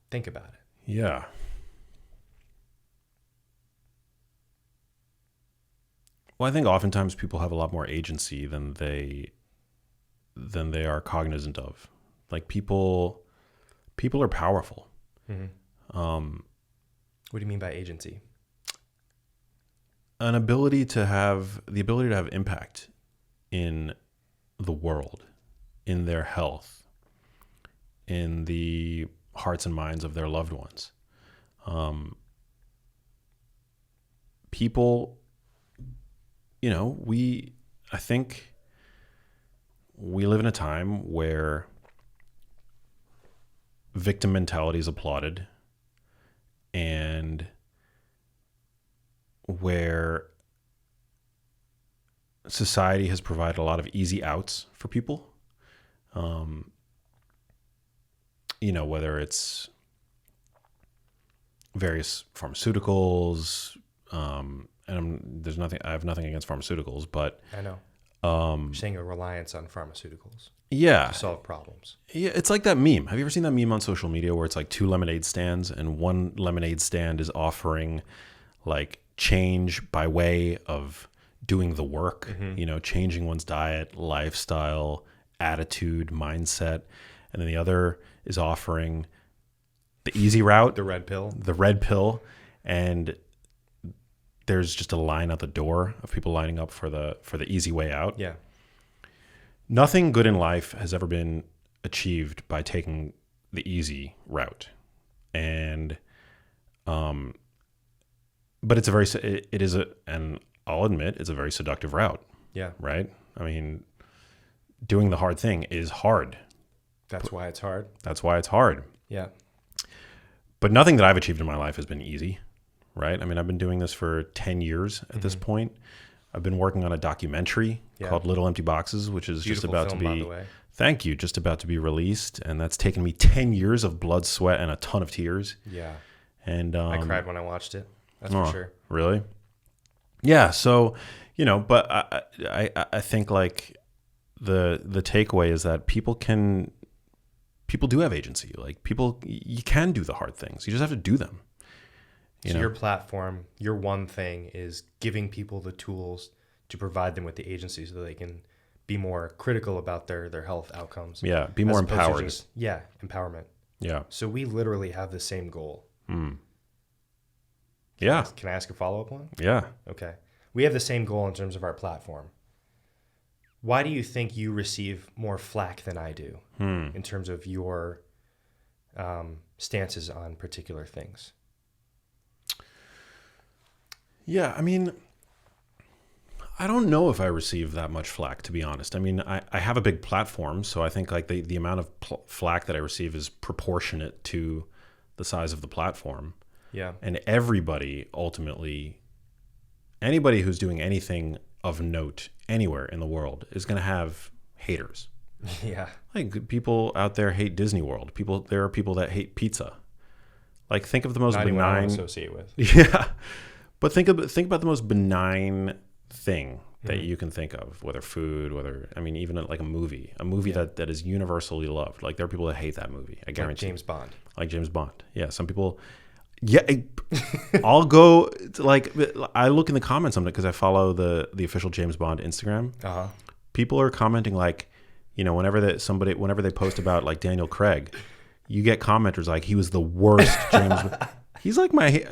Think about it. Yeah. Well, I think oftentimes people have a lot more agency than they are cognizant of. Like people are powerful. Mm-hmm. What do you mean by agency? The ability to have impact in the world, in their health, in the hearts and minds of their loved ones. People, you know, I think we live in a time where victim mentality is applauded, and where society has provided a lot of easy outs for people. You know, whether it's various pharmaceuticals, and I have nothing against pharmaceuticals, but I know. You're saying a reliance on pharmaceuticals. Yeah. To solve problems. Yeah, it's like that meme. Have you ever seen that meme on social media where it's like two lemonade stands, and one lemonade stand is offering like change by way of doing the work, you know, changing one's diet, lifestyle, attitude, mindset. And then the other is offering the easy route, the red pill. And there's just a line at the door of people lining up for the easy way out. Yeah. Nothing good in life has ever been achieved by taking the easy route. And, but and I'll admit, it's a very seductive route. Yeah. Right? I mean, doing the hard thing is hard. That's why it's hard. That's why it's hard. Yeah. But nothing that I've achieved in my life has been easy, right? I mean, I've been doing this for 10 years at this point. I've been working on a documentary called Little Empty Boxes, which is Beautiful just about film, to by be, the way. Thank you, just about to be released. And that's taken me 10 years of blood, sweat, and a ton of tears. Yeah. And I cried when I watched it. That's for sure. Really? Yeah. So, you know, but I think like the takeaway is that people do have agency. Like you can do the hard things. You just have to do them. So your platform, your one thing is giving people the tools to provide them with the agency so that they can be more critical about their health outcomes. Yeah, be more empowered. Empowerment. Yeah. So we literally have the same goal. Yeah. Can I ask a follow-up one? Yeah. Okay. We have the same goal in terms of our platform. Why do you think you receive more flack than I do in terms of your stances on particular things? Yeah, I mean, I don't know if I receive that much flack, to be honest. I mean, I have a big platform, so I think like the amount of flack that I receive is proportionate to the size of the platform. Yeah. And everybody ultimately Anybody who's doing anything of note anywhere in the world is going to have haters. Yeah. Like people out there hate Disney World. There are people that hate pizza. Like think of the most benign. I don't associate with. Yeah. But think about the most benign thing that you can think of, whether food, even like a movie that is universally loved. Like there are people that hate that movie. I guarantee. Like James Bond. Yeah. Some people. Yeah. I'll go I look in the comments on it because I follow the official James Bond Instagram. Uh-huh. People are commenting like, whenever they post about like Daniel Craig, you get commenters like he was the worst James. He's like my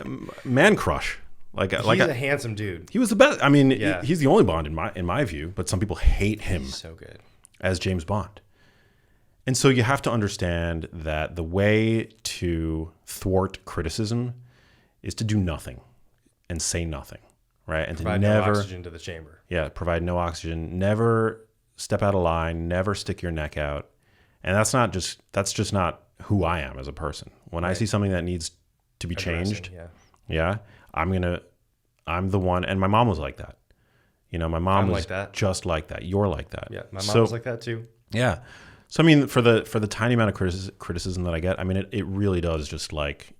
man crush. He's a handsome dude. He was the best. I mean, he's the only Bond in my view, but some people hate him. He's so good as James Bond. And so you have to understand that the way to thwart criticism is to do nothing and say nothing, right? And provide to never no oxygen to the chamber. Yeah, provide no oxygen. Never step out of line. Never stick your neck out. And that's just not who I am as a person. When I see something that needs to be changed, I'm the one. And my mom was like that. My mom was just like that. You're like that. Yeah, my mom was like that too. Yeah. So I mean, for the tiny amount of criticism that I get, I mean, it really does just like,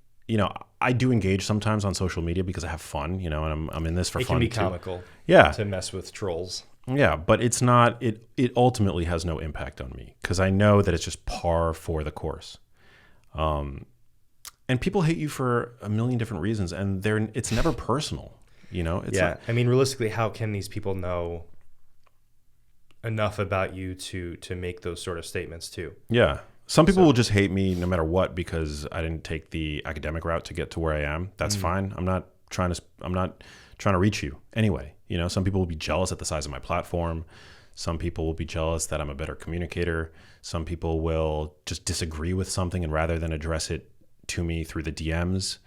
I do engage sometimes on social media because I have fun, and I'm in this for fun. It can be too. comical. Yeah. To mess with trolls. Yeah, but it's not. It ultimately has no impact on me because I know that it's just par for the course. And people hate you for a million different reasons, and it's never personal. I mean, realistically, how can these people know enough about you to make those sort of statements too? Yeah. Some people will just hate me no matter what because I didn't take the academic route to get to where I am. That's fine. I'm not trying to reach you anyway. Some people will be jealous at the size of my platform. Some people will be jealous that I'm a better communicator. Some people will just disagree with something, and rather than address it to me through the DMs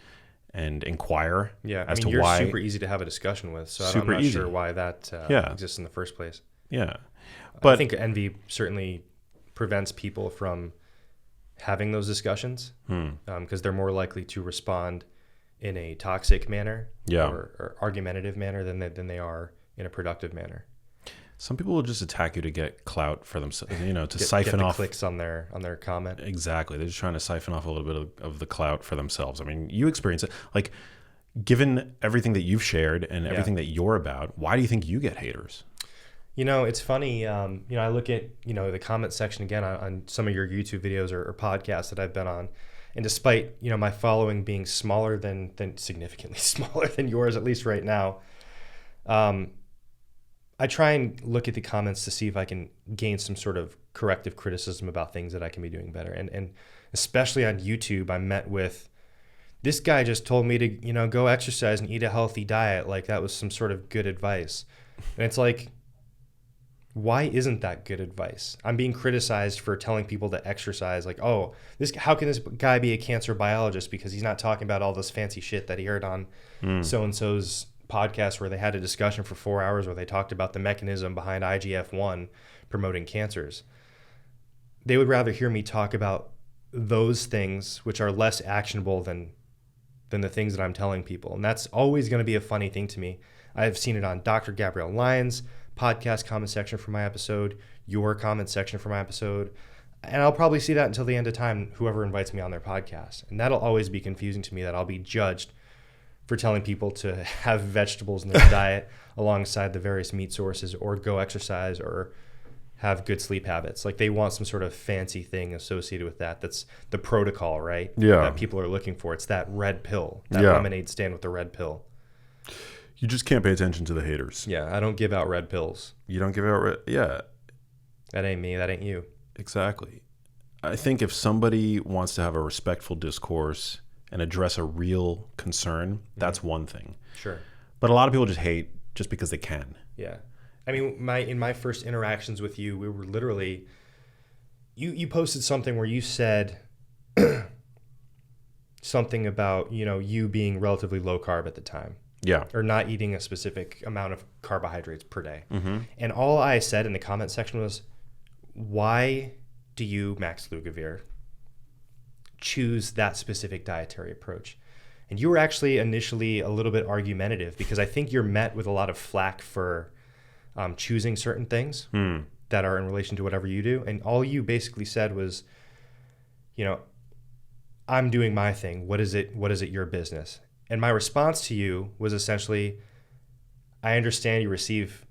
and inquire as to you're why. You're super easy to have a discussion with, so I'm not sure why that exists in the first place. Yeah. But I think envy certainly prevents people from having those discussions because they're more likely to respond in a toxic manner or argumentative manner than they are in a productive manner. Some people will just attack you to get clout for themselves, to siphon off clicks on their comment. Exactly. They're just trying to siphon off a little bit of the clout for themselves. I mean, you experience it. Like, given everything that you've shared and everything that you're about, why do you think you get haters? It's funny. I look at, the comment section again on some of your YouTube videos or podcasts that I've been on. And despite, my following being smaller than significantly smaller than yours, at least right now, I try and look at the comments to see if I can gain some sort of corrective criticism about things that I can be doing better. And especially on YouTube, I'm met with, this guy just told me to, go exercise and eat a healthy diet. Like that was some sort of good advice. And it's like, why isn't that good advice? I'm being criticized for telling people to exercise. Like, how can this guy be a cancer biologist because he's not talking about all this fancy shit that he heard on so-and-so's podcast where they had a discussion for 4 hours where they talked about the mechanism behind IGF-1 promoting cancers. They would rather hear me talk about those things which are less actionable than the things that I'm telling people. And that's always going to be a funny thing to me. I've seen it on Dr. Gabrielle Lyons' podcast comment section for my episode, your comment section for my episode, and I'll probably see that until the end of time, whoever invites me on their podcast. And that'll always be confusing to me that I'll be judged for telling people to have vegetables in their diet alongside the various meat sources or go exercise or have good sleep habits. Like they want some sort of fancy thing associated with that. That's the protocol, right? Yeah. That people are looking for. It's that red pill, that lemonade stand with the red pill. You just can't pay attention to the haters. Yeah, I don't give out red pills. You don't give out yeah. That ain't me. That ain't you. Exactly. I think if somebody wants to have a respectful discourse and address a real concern, that's one thing. Sure. But a lot of people just hate just because they can. Yeah. I mean, in my first interactions with you, we were literally, you posted something where you said something about, you being relatively low carb at the time. Yeah. Or not eating a specific amount of carbohydrates per day. Mm-hmm. And all I said in the comment section was, why do you, Max Lugavere, choose that specific dietary approach? And you were actually initially a little bit argumentative because I think you're met with a lot of flack for choosing certain things that are in relation to whatever you do. And all you basically said was, you know, I'm doing my thing. What is it your business? And my response to you was essentially, I understand you receive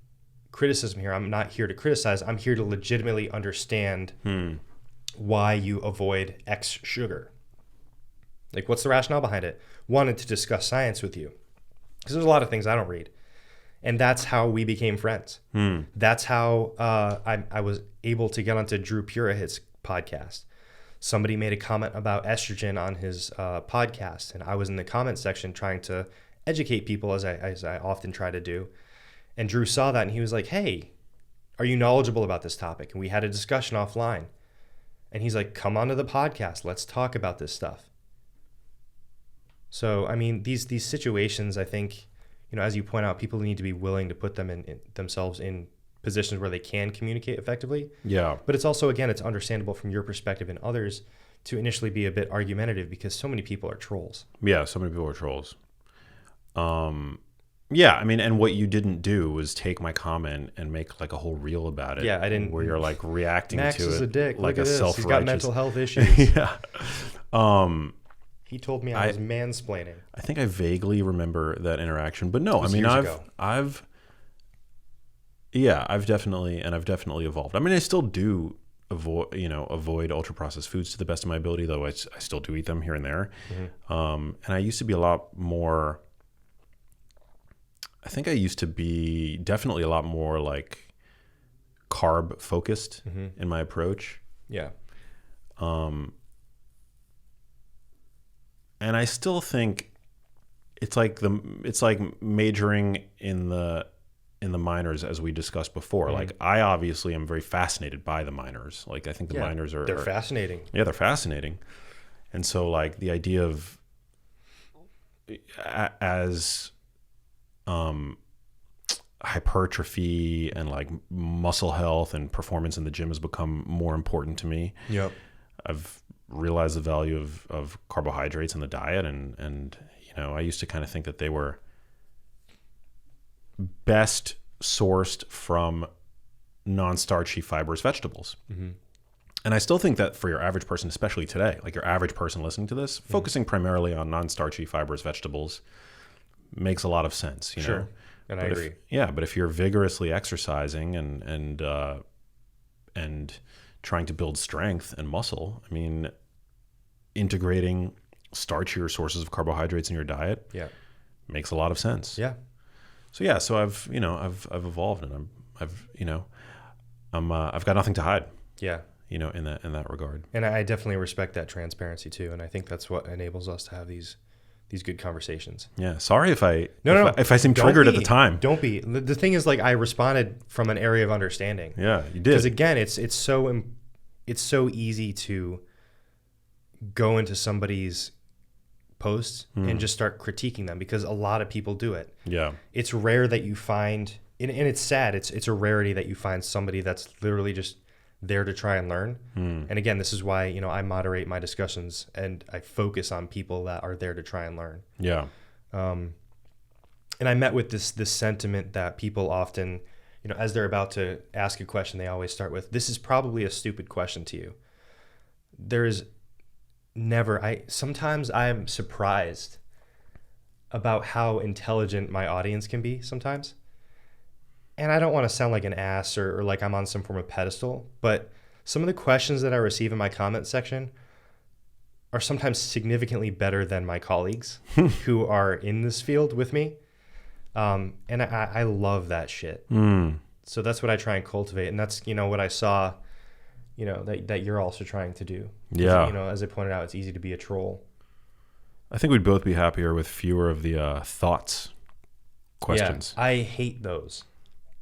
criticism here. I'm not here to criticize. I'm here to legitimately understand why you avoid X sugar. Like, what's the rationale behind it? Wanted to discuss science with you. Because there's a lot of things I don't read. And that's how we became friends. That's how I was able to get onto Drew Purahit's podcast. Somebody made a comment about estrogen on his podcast, and I was in the comment section trying to educate people as I often try to do. And Drew saw that, and he was like, hey, are you knowledgeable about this topic? And we had a discussion offline. And he's like, come onto the podcast. Let's talk about this stuff. So, I mean, these situations, I think, you know, as you point out, people need to be willing to put themselves in positions where they can communicate effectively. Yeah. But it's also, again, it's understandable from your perspective and others to initially be a bit argumentative because so many people are trolls. Yeah, so many people are trolls. Yeah, I mean, and what you didn't do was take my comment and make like a whole reel about it. Yeah, I didn't. Where you're like reacting Max to it. Max is a dick. Like Look at a this. He's got mental health issues. Yeah. He told me I was mansplaining. I think I vaguely remember that interaction, but no, I mean, I've definitely evolved. I mean, I still do avoid ultra processed foods to the best of my ability, though I still do eat them here and there. And I used to be definitely a lot more like carb focused in my approach. Yeah. And I still think it's like majoring in the minors, as we discussed before. Like, I obviously am very fascinated by the minors. Like, I think the minors they're fascinating. Yeah, they're fascinating. And so like the idea of as hypertrophy and like muscle health and performance in the gym has become more important to me. Yep. I've realized the value of carbohydrates in the diet, and you know, I used to kind of think that they were best sourced from non-starchy fibrous vegetables. And I still think that for your average person, especially today, like your average person listening to this, focusing primarily on non-starchy fibrous vegetables makes a lot of sense, you know? And I agree. But if you're vigorously exercising and trying to build strength and muscle, I mean, integrating starchier sources of carbohydrates in your diet makes a lot of sense. Yeah. So I've evolved, and I've got nothing to hide. Yeah. You know, in that regard. And I definitely respect that transparency too, and I think that's what enables us to have these good conversations. Yeah. Sorry if I seem triggered at the time. Don't be. The thing is, like, I responded from an area of understanding. Yeah, you did. Because again, it's so easy to go into somebody's posts and just start critiquing them, because a lot of people do it. Yeah. It's rare that you find, and it's sad. It's a rarity that you find somebody that's literally just there to try and learn. And again, this is why, you know, I moderate my discussions and I focus on people that are there to try and learn. Yeah. And I met with this sentiment that people often, you know, as they're about to ask a question, they always start with, this is probably a stupid question to you. There's never, sometimes I'm surprised about how intelligent my audience can be sometimes. And I don't want to sound like an ass or like I'm on some form of pedestal, but some of the questions that I receive in my comment section are sometimes significantly better than my colleagues who are in this field with me. And I love that shit. So that's what I try and cultivate. And that's, you know, what I saw, you know, that you're also trying to do. Yeah. You know, as I pointed out, it's easy to be a troll. I think we'd both be happier with fewer of the thoughts questions. Yeah, I hate those.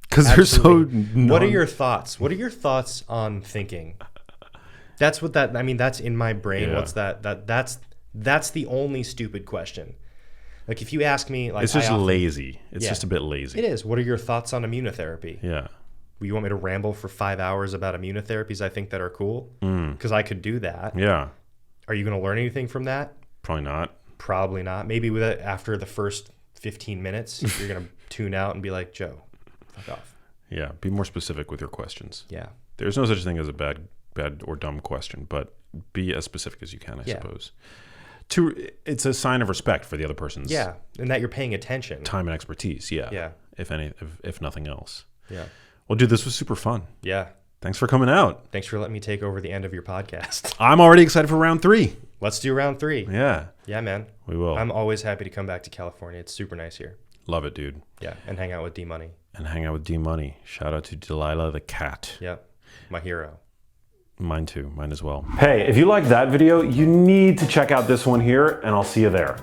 Because they're so... What are your thoughts? What are your thoughts on thinking? That's in my brain. Yeah. What's that? That's the only stupid question. Like, if you ask me, like, it's just lazy. It's just a bit lazy. It is. What are your thoughts on immunotherapy? Yeah. You want me to ramble for 5 hours about immunotherapies I think that are cool? Because I could do that. Yeah. Are you going to learn anything from that? Probably not. Probably not. Maybe with it, after the first 15 minutes, you're going to tune out and be like, Joe, fuck off. Yeah, be more specific with your questions. Yeah. There's no such thing as a bad or dumb question, but be as specific as you can, I suppose. It's a sign of respect for the other person's and that you're paying attention. Time and expertise, if nothing else. Yeah. Well, dude, this was super fun. Yeah. Thanks for coming out. Thanks for letting me take over the end of your podcast. I'm already excited for round 3. Let's do round 3. Yeah. Yeah, man. We will. I'm always happy to come back to California. It's super nice here. Love it, dude. Yeah, and hang out with D-Money. D-Money. Shout out to Delilah the cat. Yeah, my hero. Mine too. Mine as well. Hey, if you liked that video, you need to check out this one here, and I'll see you there.